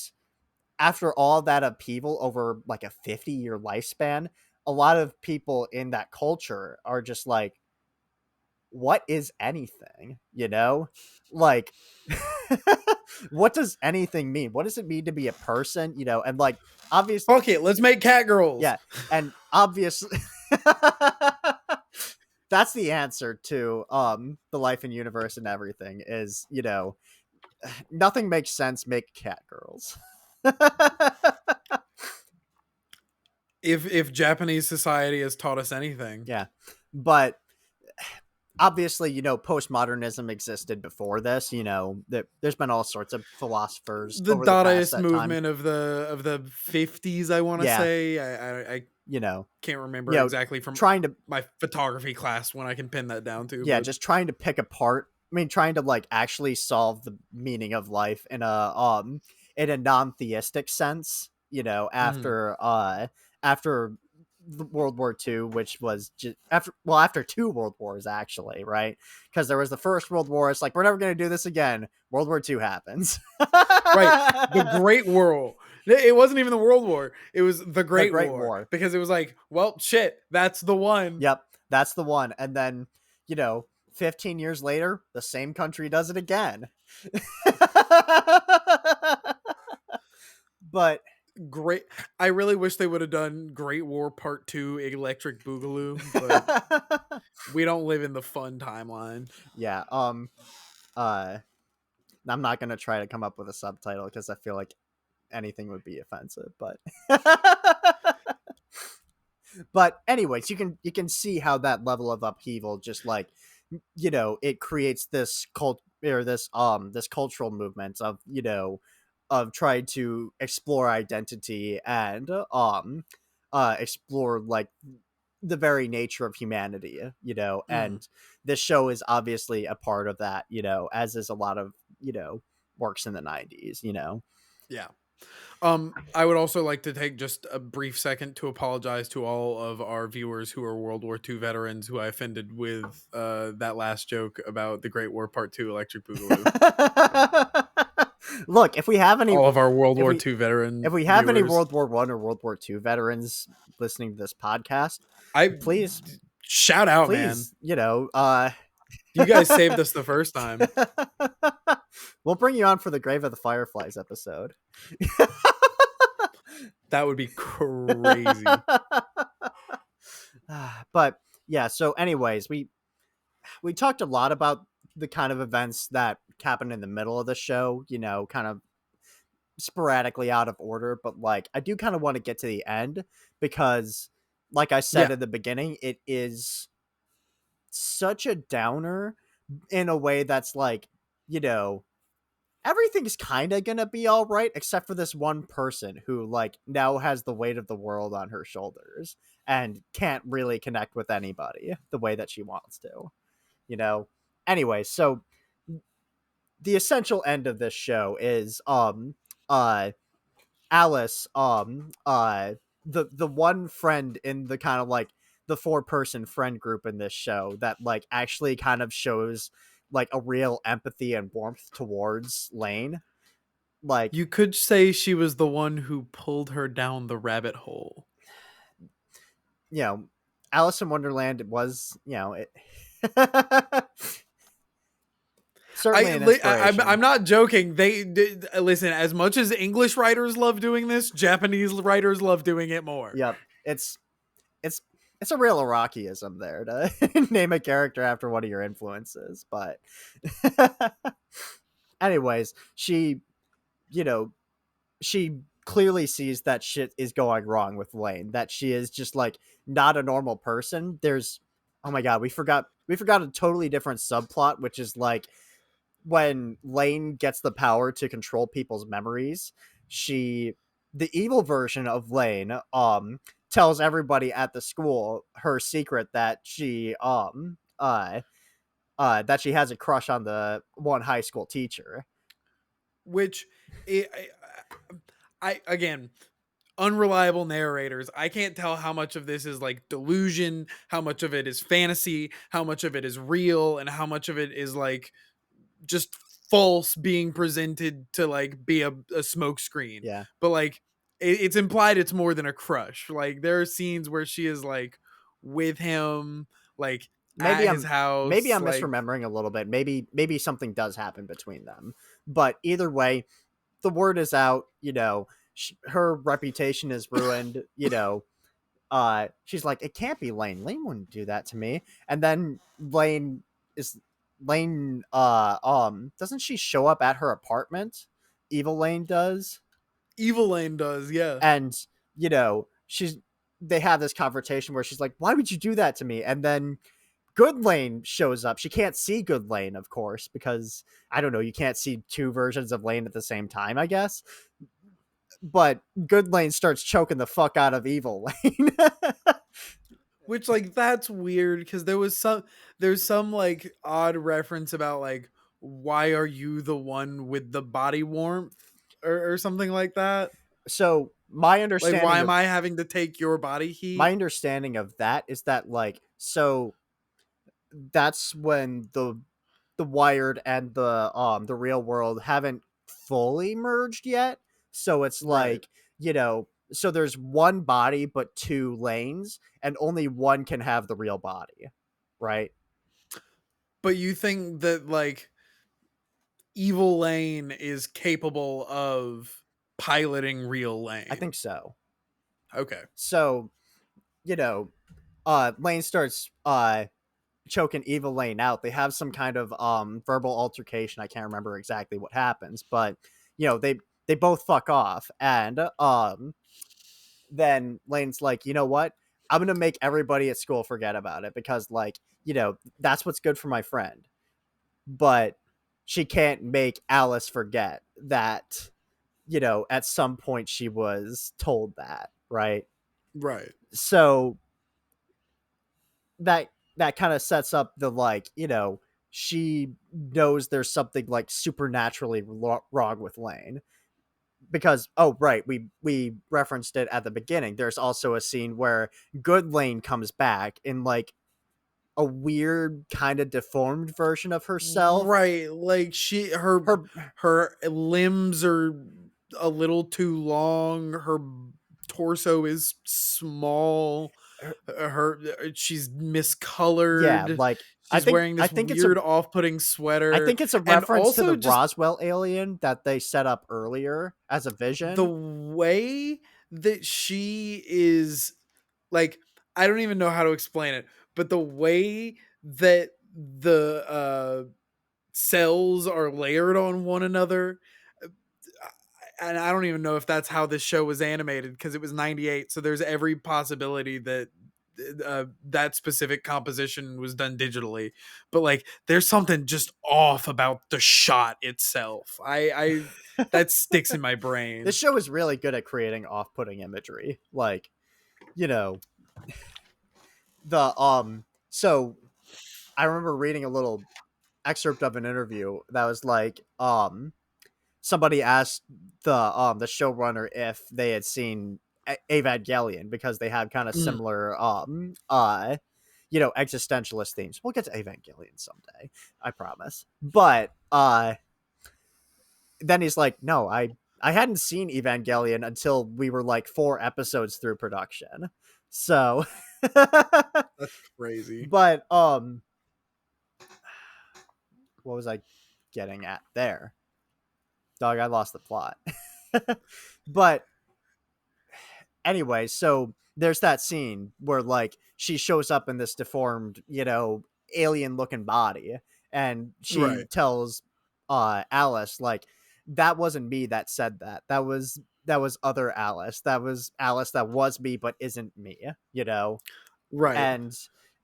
after all that upheaval over like a 50-year lifespan, a lot of people in that culture are just like, what is anything? Like, what does anything mean? What does it mean to be a person? And like, obviously, Fuck it, let's make cat girls. yeah, and obviously, that's the answer to the life and universe and everything is, nothing makes sense, make cat girls. If Japanese society has taught us anything, Yeah, but obviously, postmodernism existed before this. There's been all sorts of philosophers the over the past Dadaist that time. movement of the 50s, I want to Yeah, say, I you know can't remember you know exactly from trying to my photography class when I can pin that down to, yeah, but just trying to pick apart. I mean, trying to like actually solve the meaning of life in a non-theistic sense. mm, After the World War II, which was just after two World Wars actually, right? Because there was the First World War. It's like we're never gonna do this again. World War II happens. right, the Great Whirl. It wasn't even the World War. It was the The Great Great War War. because it was like, well, shit, that's the one. Yep, that's the one. And then, 15 years later, the same country does it again. But Great. I really wish they would have done Great War Part 2 Electric Boogaloo, but we don't live in the fun timeline. yeah, I'm not gonna try to come up with a subtitle because I feel like anything would be offensive, but but anyways, you can see how that level of upheaval just like it creates this cult or this cultural movement of of trying to explore identity and explore like the very nature of humanity, Mm, and this show is obviously a part of that, as is a lot of works in the 90s. yeah. I would also like to take just a brief second to apologize to all of our viewers who are World War II veterans who I offended with that last joke about the Great War Part 2 Electric Boogaloo. Look, if we have any All of our World if War we II if veteran we have any viewers. World War I or World War II veterans listening to this podcast, I please shout out, man. please, You guys saved us the first time. we'll bring you on for the Grave of the Fireflies episode. That would be crazy. But yeah, so anyways, we talked a lot about the kind of events that happen in the middle of the show, kind of sporadically out of order, but like I do kind of want to get to the end because like I said Yeah. in the beginning, it is such a downer in a way that's like, you know, everything's kind of gonna be all right except for this one person who like now has the weight of the world on her shoulders and can't really connect with anybody the way that she wants to, you know. Anyway, so the essential end of this show is uh Alice, the one friend in the kind of like the 4-person friend group in this show that like actually kind of shows like a real empathy and warmth towards Lain. Like, You could say she was the one who pulled her down the rabbit hole. you know, Alice in Wonderland was, certainly an I'm inspiration. not joking. Listen. As much as English writers love doing this, Japanese writers love doing it more. Yep, it's it's a real Iraqiism there to name a character after one of your influences, but anyways, you know, she clearly sees that shit is going wrong with Lain, that she is just like not a normal person. There's oh my god, we forgot a totally different subplot, which is like when Lain gets the power to control people's memories, she the evil version of Lain tells everybody at the school her secret that she has a crush on the one high school teacher. Which, it, again, unreliable narrators. I can't tell how much of this is like delusion, how much of it is fantasy, how much of it is real, and how much of it is like just false being presented to like be a smoke screen. Yeah. But like it's implied it's more than a crush. Like there are scenes where she is like with him, like maybe at his I'm maybe house, I'm like misremembering a little bit. Maybe something does happen between them. But either way, the word is out, her reputation is ruined, she's like, it can't be Lain. Lain wouldn't do that to me. And then is Lain doesn't she show up at her apartment? Evil Lain does. Evil Lane does, yeah. And, they have this conversation where she's like, why would you do that to me? And then Good Lane shows up. She can't see Good Lane, of course, because I don't know, you can't see two versions of Lane at the same time, I guess. But Good Lane starts choking the fuck out of Evil Lane. Which like that's weird because there's some like odd reference about like why are you the one with the body warmth or something like that. So my Like why understanding am of I having to take your body my heat? understanding of that is that like so that's when the Wired and the real world haven't fully merged yet. So it's Right. like, so there's one body but two lanes, and only one can have the real body, right? But you think that like evil Lane is capable of piloting real I Lane? think so. Okay. So, you know, Lane starts choking Evil Lane out. They have some kind of verbal altercation. I can't remember exactly what happens, but they both fuck off, and then Lane's like, you know what? I'm gonna make everybody at school forget about it because, like, that's what's good for my friend. But she can't make Alice forget that, at some point she was told that, right? Right. So that kind of sets up the, like, she knows there's something like supernaturally wrong with Lane, because, oh right, we referenced it at the beginning. There's also a scene where good Lane comes back in, like, a weird kind of deformed version of herself. Right. Like Her her limbs are a little too long. Her torso is small. Her she's Yeah, miscolored. like, I She's think wearing I this think it's a weird off-putting I sweater think it's a and reference to the also just Roswell alien that they set up earlier as a the vision. way that she is like I don't even know how to explain it, but the way that the cells are layered on one another, uh, and I don't even know if that's how this show was animated because it was 98, so there's every possibility that that specific composition was done digitally, but like there's something just off about the shot itself. I that sticks in my This brain. show is really good at creating off-putting imagery. Like, you know, the so I remember reading a little excerpt of an interview that was like, somebody asked the showrunner if they had seen Evangelion, because they have kind of Mm. similar existentialist themes. We'll get to Evangelion someday, I promise. But then he's like, no, I hadn't seen Evangelion until we were like 4 episodes through production. So That's crazy. but what was I getting at there? Dog, I lost the plot. But anyway, so there's that scene where, like, she shows up in this deformed, alien looking body, and she Right. tells Alice, like, that wasn't me that said that. That was other Alice. That was Alice that was me but isn't me. Right. And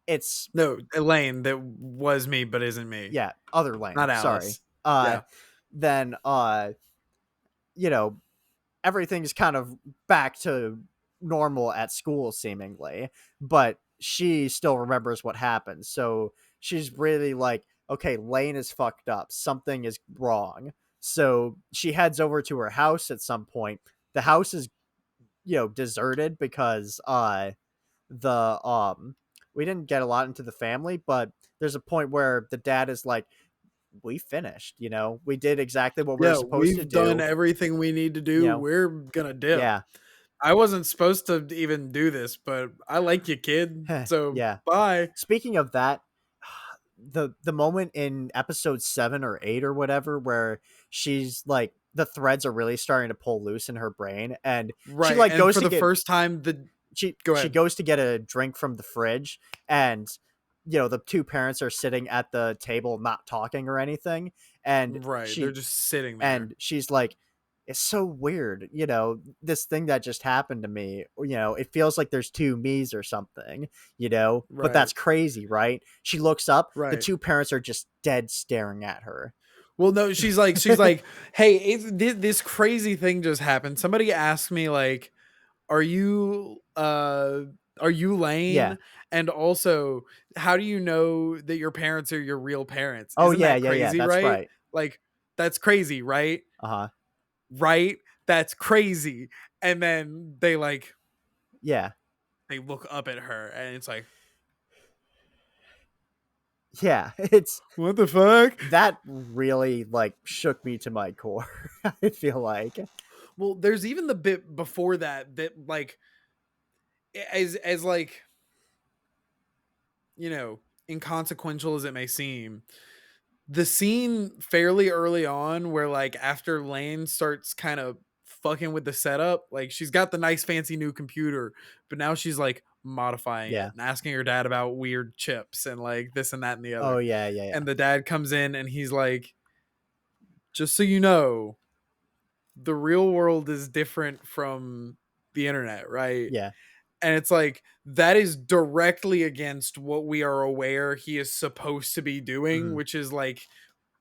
it's, No, Elaine, that was me but isn't me. yeah, other Lane, Not sorry. Alice. Yeah. Then you know, everything's kind of back to normal at school seemingly, but she still remembers what happened. So she's really like, okay, Lane is fucked up. Something is wrong. So she heads over to her house at some point. The house is, deserted because the we didn't get a lot into the family, but there's a point where the dad is like, we finished, we did exactly what we were Yeah, supposed to we've done do. everything we need to you do. know We're gonna dip. yeah. I wasn't supposed to even do this, but I like you, kid. So Yeah. bye. Speaking of that, the moment in episode 7 or 8 or whatever where she's like, the threads are really starting to pull loose in her brain, and she, Right. like, And goes for to the get first time, the go she ahead. goes to get a drink from the fridge, and the two parents are sitting at the table not talking or anything, and Right. They're she just sitting there. and she's like, it's so weird, this thing that just happened to me, it feels like there's two me's or something, but Right. that's crazy, right? She looks up, the Right. two parents are just dead staring at her. Well, no, she's like, hey, this crazy thing just happened. Somebody asked me like, are you are you Yeah. Lane? And also, how do you know that your parents are your real parents? Oh Isn't yeah, that yeah, yeah, crazy, that's right? right. Like that's crazy, right? Uh-huh. Right? That's crazy. And then Yeah. they look up at her and it's like, Yeah. It's what the fuck? that really, like, shook me to my core. I feel like. Well, there's even the bit before that like as like, you know, inconsequential as it may seem, the scene fairly early on where like after Lain starts kind of fucking with the setup, like she's got the nice fancy new computer, but now she's like modifying Yeah. it and asking her dad about weird chips and like this and that and the Oh other. yeah, yeah, yeah. And the dad comes in and he's like, just so you know, the real world is different from the internet, right? Yeah. And it's like that is directly against what we are aware he is supposed to be doing, Mhm. which is like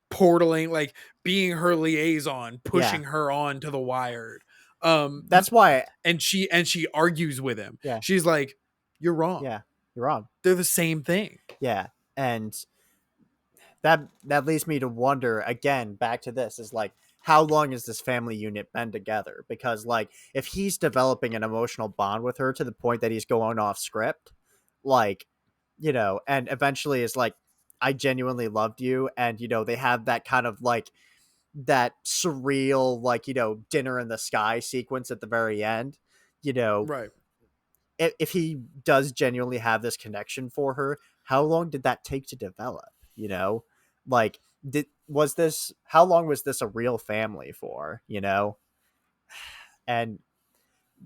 portaling, like being her liaison, Yeah. pushing her on to the wired. Um That's why. and she argues with him. Yeah. She's like, "You're wrong. Yeah. You're wrong. They're the same thing." Yeah. And that leads me to wonder again, back to this, is like, how long has this family unit been together? Because like if he's developing an emotional bond with her to the point that he's going off script, like, and eventually is like, I genuinely loved you, and they have that kind of like that surreal, like, dinner in the sky sequence at the very end, you know Right. if he does genuinely have this connection for her, how long did that take to develop? Like, did was this how long was this a real family for? And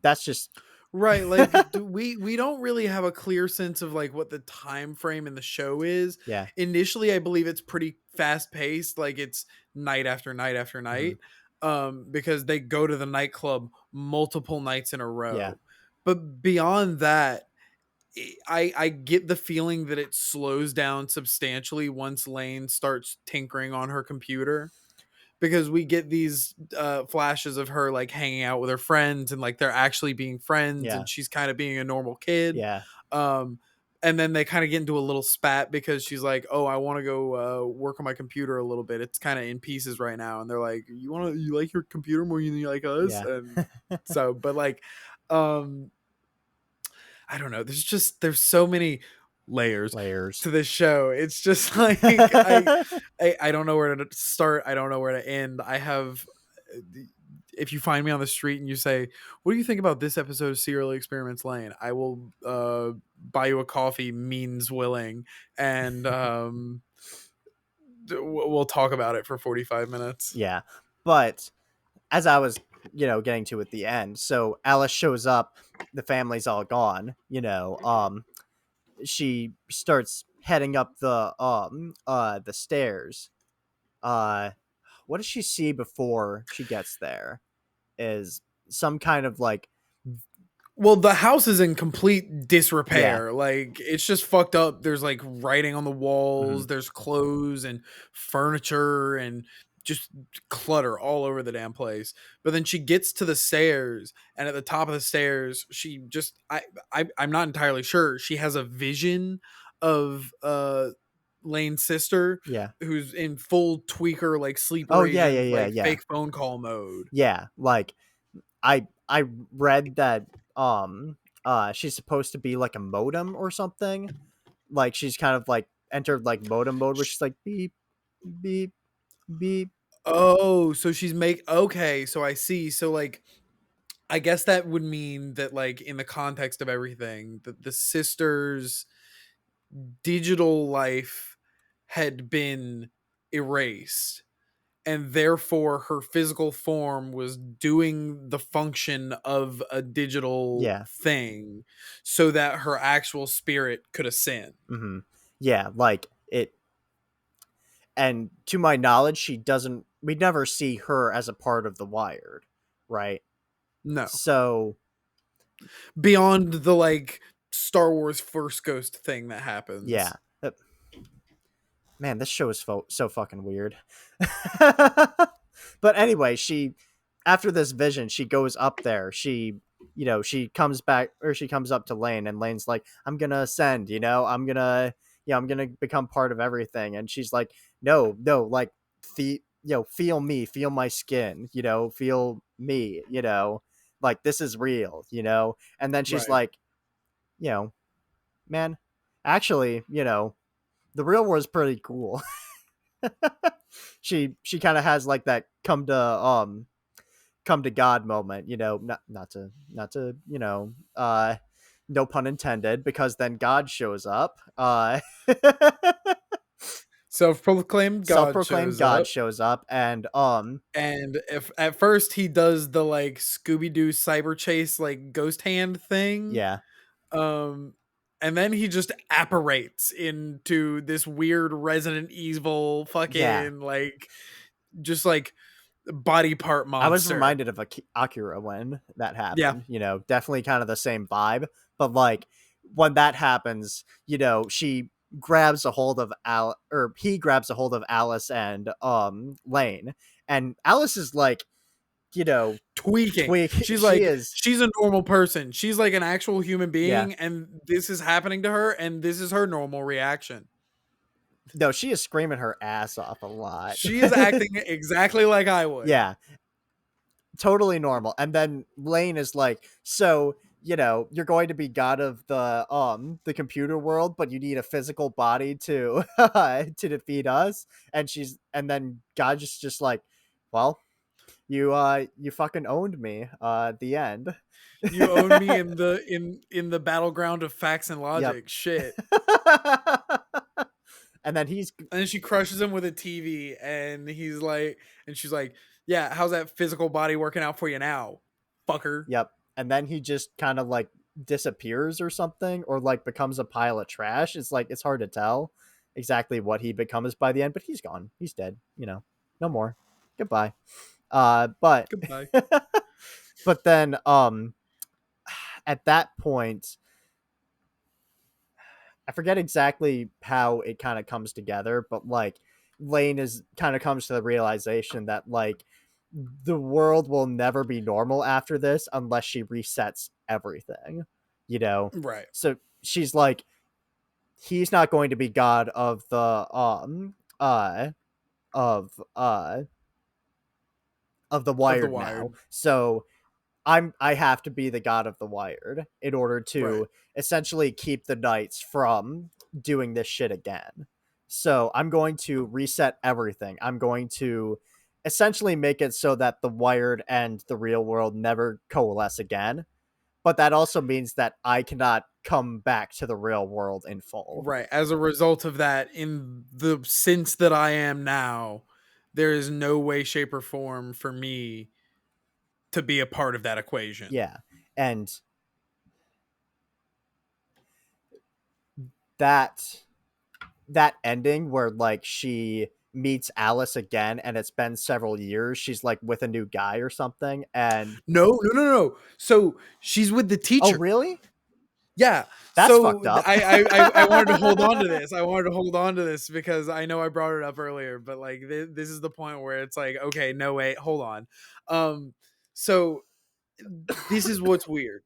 that's just Right, like we don't really have a clear sense of like what the time frame in the show is. yeah, Initially, I believe it's pretty fast paced, like it's night after night after mhm, night, because they go to the nightclub multiple nights in a yeah, row. But beyond that, I get the feeling that it slows down substantially once Lane starts tinkering on her computer, because we get these flashes of her like hanging out with her friends and like they're actually being friends yeah, and she's kind of being a normal kid. yeah, um and then they kind of get into a little spat because she's like, oh, I want to go work on my computer a little bit, it's kind of in pieces right now. And they're like, you like your computer more than you like us? yeah. And so, but like, um I don't know. There's so many layers Layers. to this show. It's just like I don't know where to start. I don't know where to end. I have, if you find me on the street and you say, "What do you think about this episode of Serial Experiments Lane?" I will buy you a coffee, means willing, and we'll talk about it for 45 minutes. Yeah, but as I was, getting to at the end, so Alice shows up, the family's all gone, she starts heading up the stairs. What does she see before she gets there? Is some kind of like, Well, the house is in complete yeah, disrepair. Like it's just fucked up. There's like writing on the mhm, walls, there's clothes and furniture and just clutter all over the damn place. But then she gets to the stairs, and at the top of the stairs, she just I'm not entirely sure. She has a vision of Lane's sister, yeah. who's in full tweaker like Oh sleeper yeah, yeah, agent yeah, like yeah, fake phone call mode. yeah. Like I read that she's supposed to be like a modem or something. Like she's kind of like entered like modem mode where she's like beep beep beep. Oh, so she's make okay, so I see. So like I guess that would mean that like in the context of everything, that the sister's digital life had been erased, and therefore her physical form was doing the function of a digital Yeah. thing so that her actual spirit could ascend. Mm-hmm. Yeah, like it. And to my knowledge, she doesn't. We never see her as a part of the Wired, right? No. So Beyond the like Star Wars First Ghost thing that yeah, happens. man, this show is so fucking weird. But anyway, she after this vision, she goes up there. She comes back, or she comes up to Lane, and Lane's like, "I'm gonna ascend. I'm gonna become part of everything." And she's like, "No, no, like, feel me, feel my skin. Feel me. Like this is real. And then she's Right. like, you know, man, actually, the real world's pretty cool. She kind of has like that come to God moment, not to no pun intended, because then God shows up. Self-proclaimed God Self-proclaimed shows God up, shows up, and and if at first he does the like Scooby-Doo cyber chase like ghost hand thing, yeah, um and then he just apparates into this weird Resident Evil yeah. fucking like just like body part I was monster. reminded of Akira when that Yeah. happened. Definitely kind of the same vibe. But like when that happens, she grabs a hold of or he grabs a hold of Alice and Lain, and Alice is like, Tweaking. twig. She's She like is, she's a normal person. She's like an actual human yeah. being, and this is happening to her, and this is her normal reaction. No, she is screaming her ass off a lot. She is acting exactly like I would. Yeah, totally normal. And then Lane is like, so you're going to be god of the computer world, but you need a physical body to to defeat us. And then God just like, well, you fucking owned me. The end. You own me in the battleground of facts and Yep. logic. Shit. And then he's And then she crushes him with a TV, and she's like, "Yeah, how's that physical body working out for you now, fucker?" Yep. And then he just kind of like disappears or something, or like becomes a pile of trash. It's like it's hard to tell exactly what he becomes by the end, but he's gone. He's dead. No more. Goodbye. But Goodbye. but then at that point, I forget exactly how it kind of comes together, but like Lane is kind of comes to the realization that like the world will never be normal after this unless she resets everything, you know. Right. So she's like, he's not going to be god of the of uh of the Of the Wired now. Wired. So I have to be the god of the Wired in order Right. to essentially keep the knights from doing this shit again. So I'm going to reset everything. I'm going to essentially make it so that the Wired and the real world never coalesce again. But that also means that I cannot come back to the real world in full. Right. As a result of that, in the sense that I am now, there is no way, shape, or form for me to be a part of that equation. Yeah. And that that ending where like she meets Alice again and it's been several years, she's like with a new guy or something, and No, no, no, no. So she's with the oh teacher. really? Yeah. That's So fucked up. I wanted to hold on to this. I wanted to hold on to this because I know I brought it up earlier, but like this is the point where it's like, okay, no wait, hold on. So this is what's weird,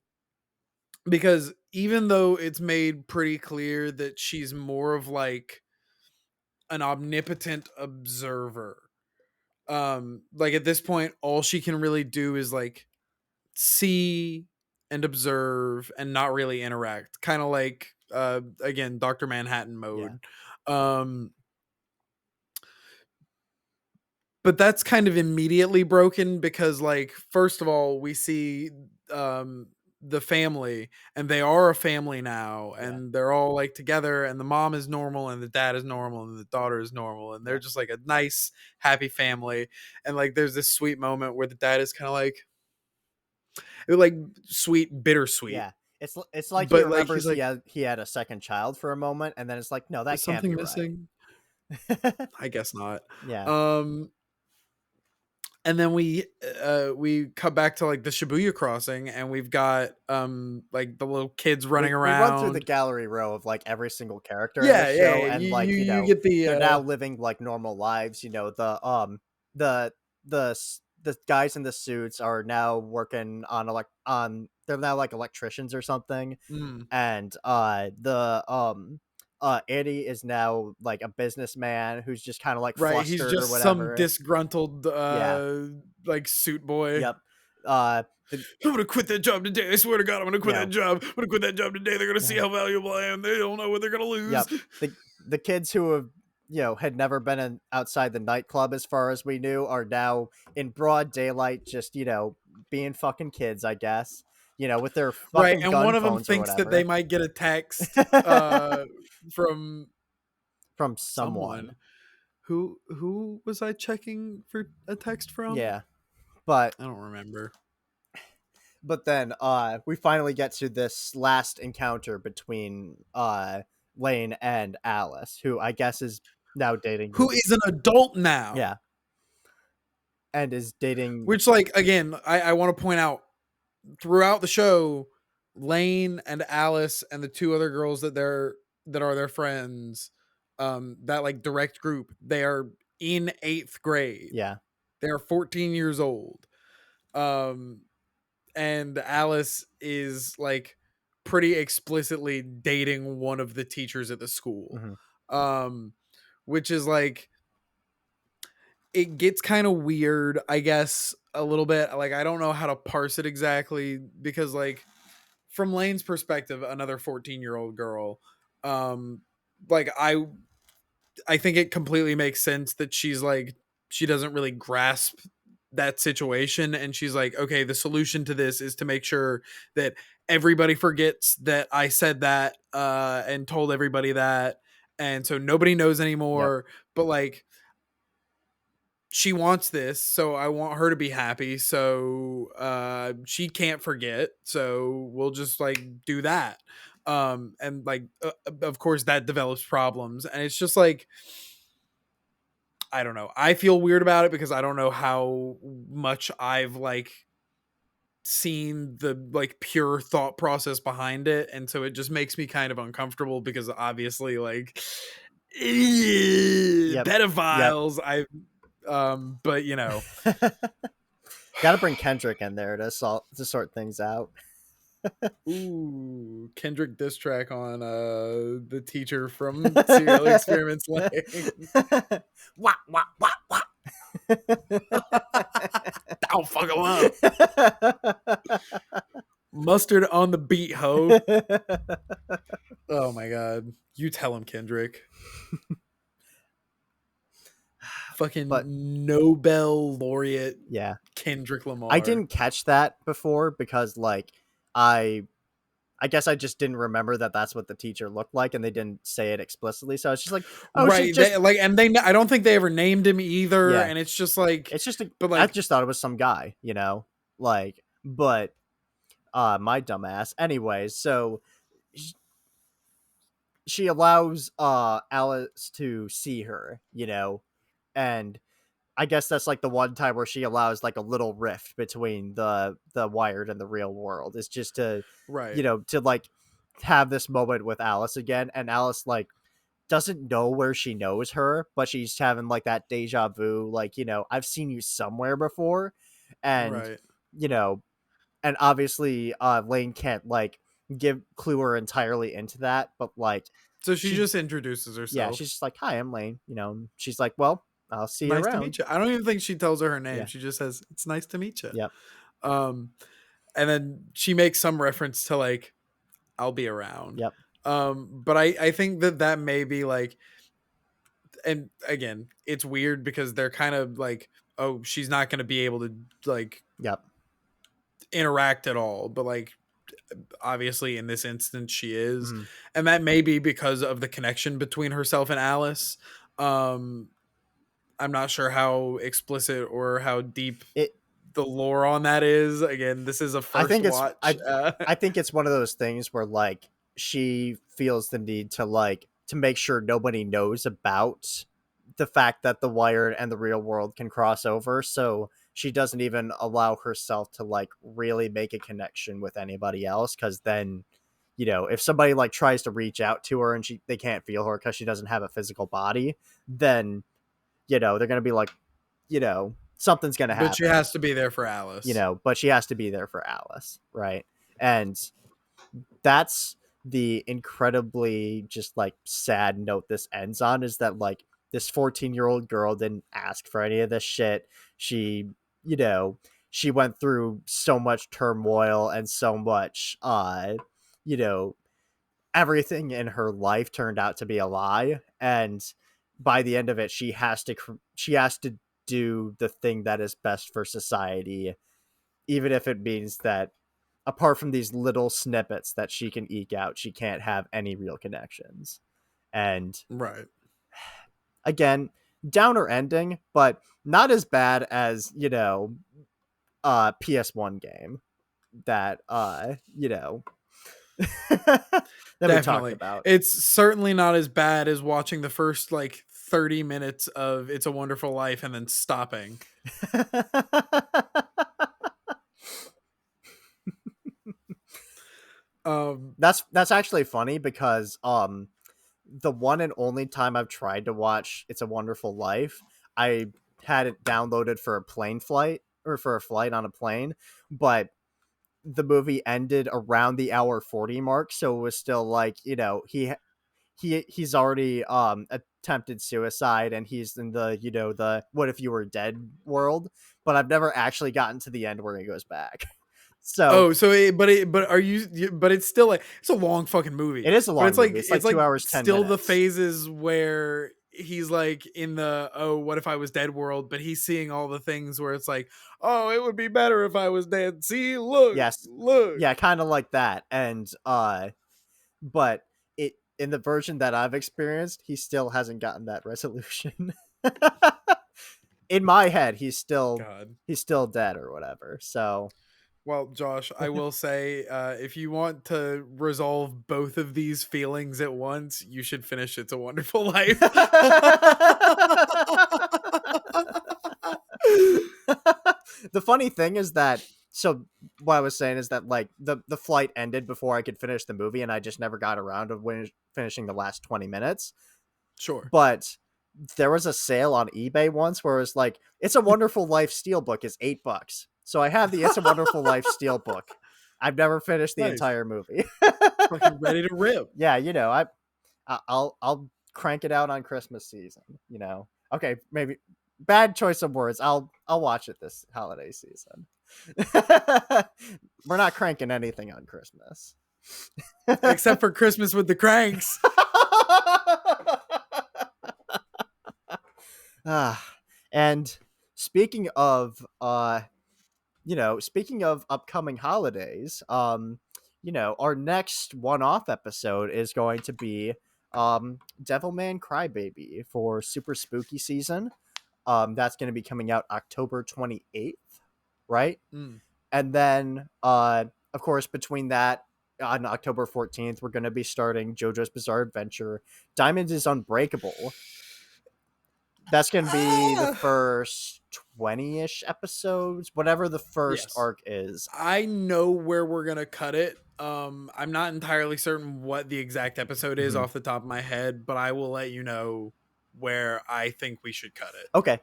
because even though it's made pretty clear that she's more of like an omnipotent observer, like at this point all she can really do is like see and observe and not really interact, kind of like again Dr. Manhattan Yeah. mode. um but that's kind of immediately broken because like first of all we see um the family, and they are a family now, Yeah. and they're all like together, and the mom is normal and the dad is normal and the daughter is normal, and they're Yeah. just like a nice happy family. And like there's this sweet moment where the dad is kind of like sweet bittersweet, Yeah. It's like he but like remembers he's he like, had a second child for a moment, and then it's like, no, that is can't something be right. missing? I guess not. Yeah. um and then we cut back to like the Shibuya crossing, and we've got like the little kids running We run through the around. gallery row of like every single character in the Yeah, yeah, show, yeah. and You like you get the they're now living like normal lives. The the guys in the suits are now working on they're now like electricians or something, mm, and the Eddie is now like a businessman who's just kind of like right. He's flustered or just some whatever. disgruntled Yeah. like suit boy. Yep. The I'm gonna quit that job today. I swear to God, I'm gonna you quit that know job. I'm gonna quit that job today. They're gonna see yeah. how valuable I am. They don't know what they're gonna lose. Yep. The kids who have had never been outside the nightclub as far as we knew, are now in broad daylight, just being fucking kids, I guess. With their Right, fucking and gun one of them phones or thinks that they whatever might get a text from from someone. someone. Who was I checking for a text from? Yeah, but I don't remember. then we finally get to this last encounter between Lain and Alice, who I guess is now dating Who is an adult now? yeah, and is dating Which, like, again, I want to point out throughout the show, Lain and Alice and the two other girls that are their friends, that like direct group, they are in 8th grade. yeah. They are 14 years old. Um, and Alice is like pretty explicitly dating one of the teachers at the school. Mm-hmm. Which is like, it gets kind of weird, I guess, a little bit. Like, I don't know how to parse it exactly because, like, from Lane's perspective, another 14-year-old girl, um, like I think it completely makes sense that she's like, she doesn't really grasp that situation, and she's like, okay, the solution to this is to make sure that everybody forgets that I said that and told everybody that, and so nobody knows Yep. anymore. But like, she wants this, so I want her to be happy, so she can't forget, so we'll just like do that. And like of course that develops problems, and it's just like, I don't know, I feel weird about it because I don't know how much I've like seen the like pure thought process behind it, and so it just makes me kind of uncomfortable because obviously like Yep. Yep. pedophiles, I but Got to bring Kendrick in there to sort things out. ooh, Kendrick diss track on the teacher from Serial Experiments Lain. Wah, wah, wah, wah. Don't fuck him up. Mustard on the beat, ho. Oh my god. You tell him, Kendrick. Fucking But Nobel laureate yeah, Kendrick Lamar. I didn't catch that before because like I I guess I just didn't remember that that's what the teacher looked like, and they didn't say it explicitly. So it's just like, oh, she Right. just They like, and I don't think they ever named him either. yeah. And it's just like, It's just but I like, just thought it was some guy, like, but my dumbass. Anyways, so sh- she allows Alice to see her, and I guess that's like the one time where she allows like a little rift between the wired and the real world. It's just to, right. to like have this moment with Alice again, and Alice like doesn't know where she knows her, but she's having like that deja vu, like, I've seen you somewhere before, and Right. you know, and obviously Lane can't like give clue her entirely into that, but like So she she just introduces yeah, she's herself. just like, hi, I'm Lane, and she's like, well, I'll see you Nice to around. meet you. I don't even think she tells her name. Yeah. She just says, it's nice to meet you. Yep. Um, and then she makes some reference to like, I'll be around. Yep. But I think that may be like, and again, it's weird because they're kind of like, oh, she's not going to be able to like Yep. interact at all. But like, obviously in this instance, she is. Mhm. And that may be because of the connection between herself and Alice. I'm not sure how explicit or how deep It the lore on that is. Again, this is a I first think it's watch. I think it's one of those things where like she feels the need to like to make sure nobody knows about the fact that the wired and the real world can cross over, so she doesn't even allow herself to like really make a connection with anybody else, cuz then if somebody like tries to reach out to her and they can't feel her cuz she doesn't have a physical body, then they're going to be like, something's going to But she happen, has to be there for Alice. but she has to be there for Alice, right? And that's the incredibly just like sad note this ends on, is that like this 14-year-old girl didn't ask for any of this shit. She, you know, she went through so much turmoil and so much you know, everything in her life turned out to be a lie, and by the end of it, she has to do the thing that is best for society, even if it means that apart from these little snippets that she can eke out, she can't have any real connections. And Right. again, downer ending, but not as bad as, PS1 game that that we talked Definitely. about. It's certainly not as bad as watching the first like 30 minutes of It's a Wonderful Life and then stopping. That's actually funny because the one and only time I've tried to watch It's a Wonderful Life, I had it downloaded for a plane flight or for a flight on a plane, but the movie ended around the hour 40 mark, so it was still like, he's already attempted suicide and he's in the, the what if you were dead world, but I've never actually gotten to the end where he goes back. So Oh, so but it's still like it's a long fucking movie. it is a But long movie. It's like it's 2 like hours 10 still the minutes. phases where he's like in the oh what if I was dead world, but he's seeing all the things where it's like, oh, it would be better if I was dead. See, look, Yes. look. Yeah, kind of like that. And but it in the version that I've experienced, he still hasn't gotten that resolution. In my head, God. he's still dead or whatever. So Well, Josh, I will say, if you want to resolve both of these feelings at once, you should finish It's a Wonderful Life. the funny thing is that so what I was saying is that like the flight ended before I could finish the movie, and I just never got around to finishing the last 20 minutes. Sure. But there was a sale on eBay once where it was like, It's a Wonderful Life steelbook is $8. So I have the It's a Wonderful Life steelbook. I've never finished the Nice. entire movie. Fucking ready to rip. Yeah, I'll crank it out on Christmas season. Okay, maybe bad choice of words. I'll watch it this holiday season. We're not cranking anything on Christmas. Except for Christmas with the Cranks. And speaking of speaking of upcoming holidays, our next one-off episode is going to be Devilman Crybaby for super spooky season. That's going to be coming out October 28th, right? Mm. And then of course between that on October 14th, we're going to be starting JoJo's Bizarre Adventure. Diamond is Unbreakable. That's going to be the first 20-ish episodes, whatever the first Yes. arc is. I know where we're going to cut it. I'm not entirely certain what the exact episode is off the top of my head, but I will let you know where I think we should cut it. Okay.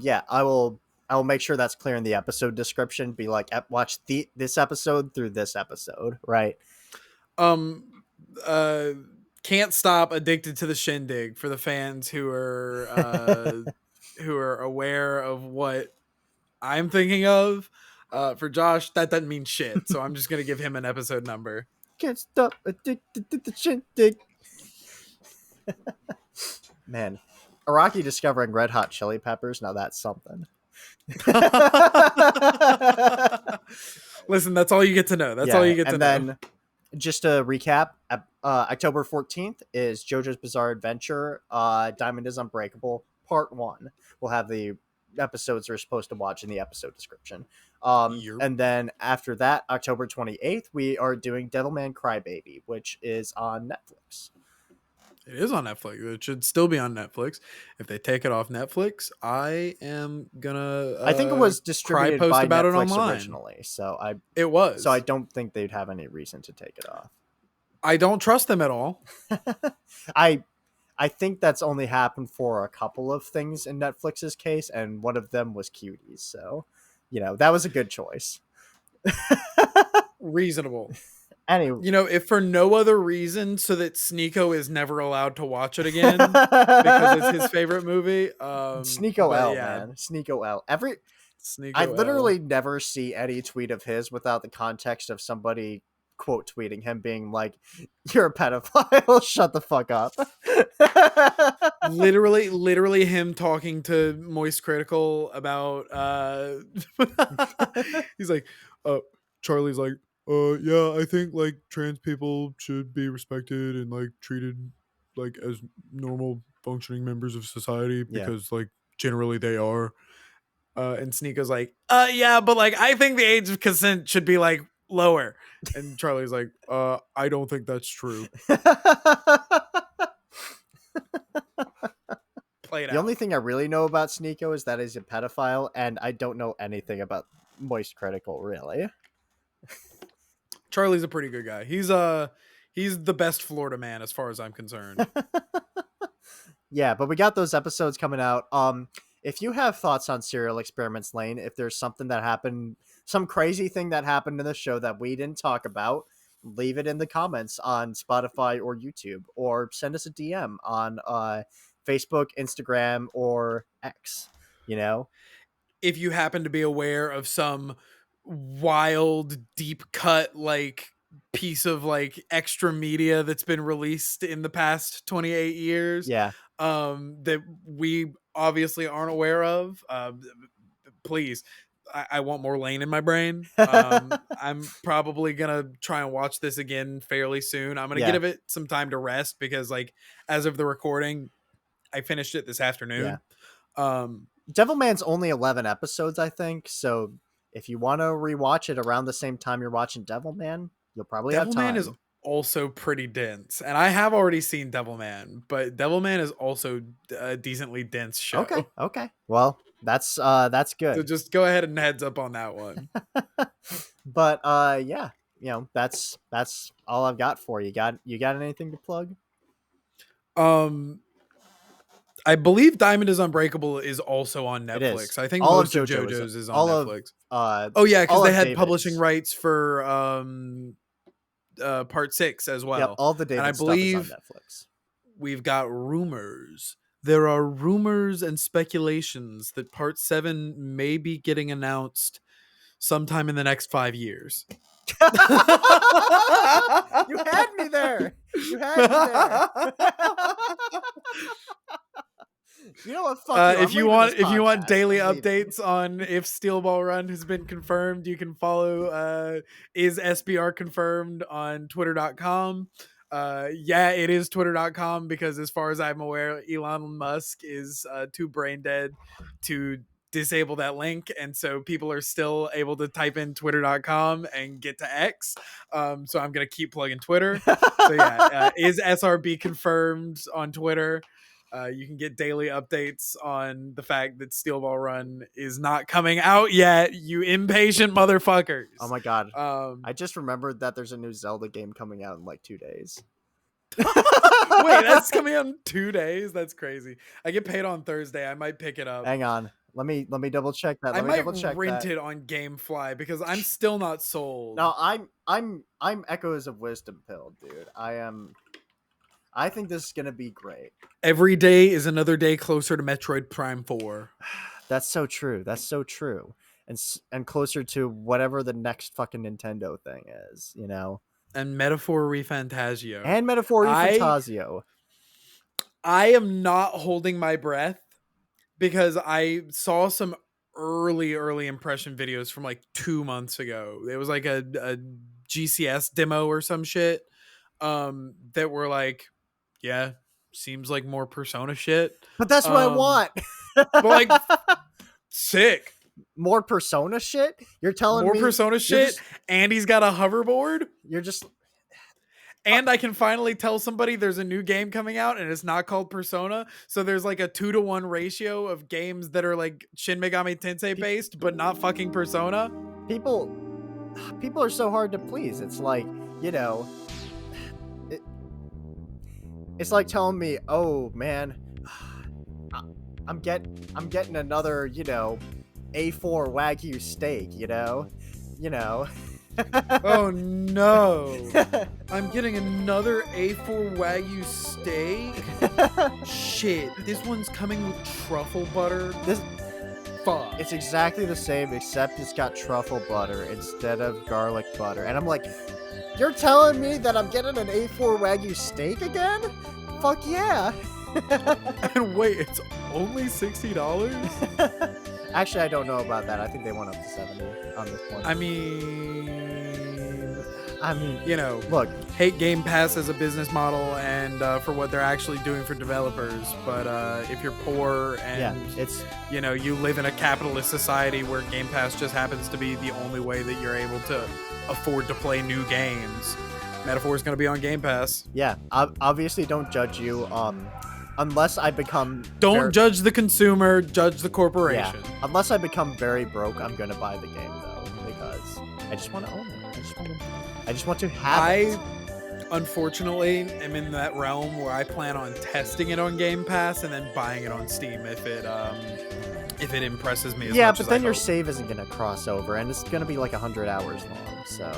Yeah, I will make sure that's clear in the episode description. Be like, watch this episode through this episode, right? Can't Stop, Addicted to the Shindig for the fans who are aware of what I'm thinking of. For Josh, that doesn't mean shit, so I'm just gonna give him an episode number. Can't stop addicted to the shindig. Man, Araki discovering Red Hot Chili Peppers. Now that's something. Listen, that's all you get to know. That's all you get to know. And then, just to recap, October 14th is JoJo's Bizarre Adventure. Diamond is Unbreakable, Part 1. We'll have the episodes you're supposed to watch in the episode description. And then after that, October 28th, we are doing Devilman Crybaby, which is on Netflix. It is on Netflix. It should still be on Netflix. If they take it off Netflix, I am gonna. I think it was distributed post by about Netflix it online. originally, It was. So I don't think they'd have any reason to take it off. I don't trust them at all. I think that's only happened for a couple of things in Netflix's case, and one of them was Cuties. So, that was a good choice. Reasonable. Anyway, if for no other reason, so that Sneeko is never allowed to watch it again because it's his favorite movie. Sneeko L, man, Sneeko L. I literally never see any tweet of his without the context of somebody quote tweeting him being like, "You're a pedophile. Shut the fuck up." literally him talking to Moist Critical about he's like, Charlie's like, yeah, I think like trans people should be respected and like treated like as normal functioning members of society Yeah. because like generally they are. And Sneako's like, yeah, but like I think the age of consent should be like lower. And Charlie's like, I don't think that's true. Play it The out. only thing I really know about Sneeko is that he's a pedophile, and I don't know anything about Moist Critical, really. Charlie's a pretty good guy. He's the best Florida man as far as I'm concerned. Yeah, but we got those episodes coming out. If you have thoughts on Serial Experiments Lane, if there's something that happened, some crazy thing that happened in the show that we didn't talk about, leave it in the comments on Spotify or YouTube, or send us a DM on Facebook, Instagram, or X. You know, If you happen to be aware of some wild deep cut like piece of like extra media that's been released in the past 28 years yeah, that we obviously aren't aware of, please, I want more Lain in my brain. I'm probably gonna try and watch this again fairly soon. I'm gonna Yeah. give it some time to rest because like as of the recording I finished it this afternoon. Devilman's only 11 episodes, I think. So if you want to rewatch it around the same time you're watching Devilman, you'll probably have time. Devilman is also pretty dense, and I have already seen Devilman, but Devilman is also a decently dense show. Okay. Well, that's good. So just go ahead and heads up on that one. But yeah, you know, that's all I've got for you. Got anything to plug? I believe Diamond is Unbreakable is also on It is. Netflix. I think All of most of JoJo's JoJo's is on all of, Netflix. Oh yeah, because all they of had David's. publishing rights for part 6 as well. Yep, all the David and I stuff believe is on Netflix. we've got rumors. There are rumors and speculations that part 7 may be getting announced sometime in the next 5 years. You had me there. You know what? Fuck you. If you want daily updates on if Steel Ball Run has been confirmed, you can follow is SBR confirmed on twitter.com. Yeah, it is twitter.com because as far as I'm aware, Elon Musk is too brain dead to disable that link, and so people are still able to type in twitter.com and get to X. So I'm gonna keep plugging Twitter. So yeah, is SRB confirmed on Twitter. You can get daily updates on the fact that Steel Ball Run is not coming out yet, you impatient motherfuckers. Oh my god. I just remembered that there's a new Zelda game coming out in like 2 days. Wait, that's coming out in 2 days? That's crazy. I get paid on Thursday. I might pick it up. Hang on. Let me double check that. I might rent it on GameFly because I'm still not sold. No, I'm Echoes of Wisdom pilled, dude. I think this is gonna be great. Every day is another day closer to Metroid Prime 4. That's so true. And closer to whatever the next fucking Nintendo thing is, you know. And Metaphor Refantasio. And Metaphor Fantasio. I am not holding my breath because I saw some early impression videos from like 2 months ago. It was like a GCS demo or some shit that were like, yeah, seems like more Persona shit. But that's what I want. But like, sick. More Persona shit? You're telling me more Persona shit, and he's got a hoverboard. You're just. And I can finally tell somebody there's a new game coming out and it's not called Persona. So there's like a 2-to-1 ratio of games that are like Shin Megami Tensei based, but not fucking Persona. People are so hard to please. It's like, you know, it's like telling me, oh man, I'm getting another, you know, A4 Wagyu steak, you know. Oh no, I'm getting another A4 Wagyu steak. Shit, this one's coming with truffle butter. Fuck. It's exactly the same, except it's got truffle butter instead of garlic butter. And I'm like, you're telling me that I'm getting an A4 Wagyu steak again? Fuck yeah. And wait, it's only $60? Actually, I don't know about that. I think they went up to 70 on this one. I mean, you know, look, hate Game Pass as a business model and for what they're actually doing for developers. But if you're poor and it's you know you live in a capitalist society where Game Pass just happens to be the only way that you're able to afford to play new games, Metaphor is going to be on Game Pass. yeah. Obviously, don't judge you. Unless I become Don't judge the consumer, judge the corporation. Yeah. Unless I become very broke, I'm gonna buy the game though because I just want to own it. I just want to have it. Unfortunately, am in that realm where I plan on testing it on Game Pass and then buying it on Steam if it impresses me as much but as then I your hope. save isn't gonna cross over, and it's gonna be like 100 hours long. So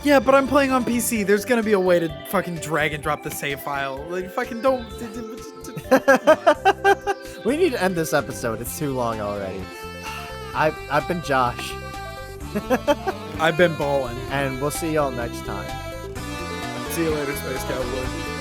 Yeah, but I'm playing on PC. There's gonna be a way to fucking drag and drop the save file. Like, fucking don't. we need to end this episode. It's too long already. I've been Josh, I've been balling. and we'll see y'all next time. See you later, Space Cowboy.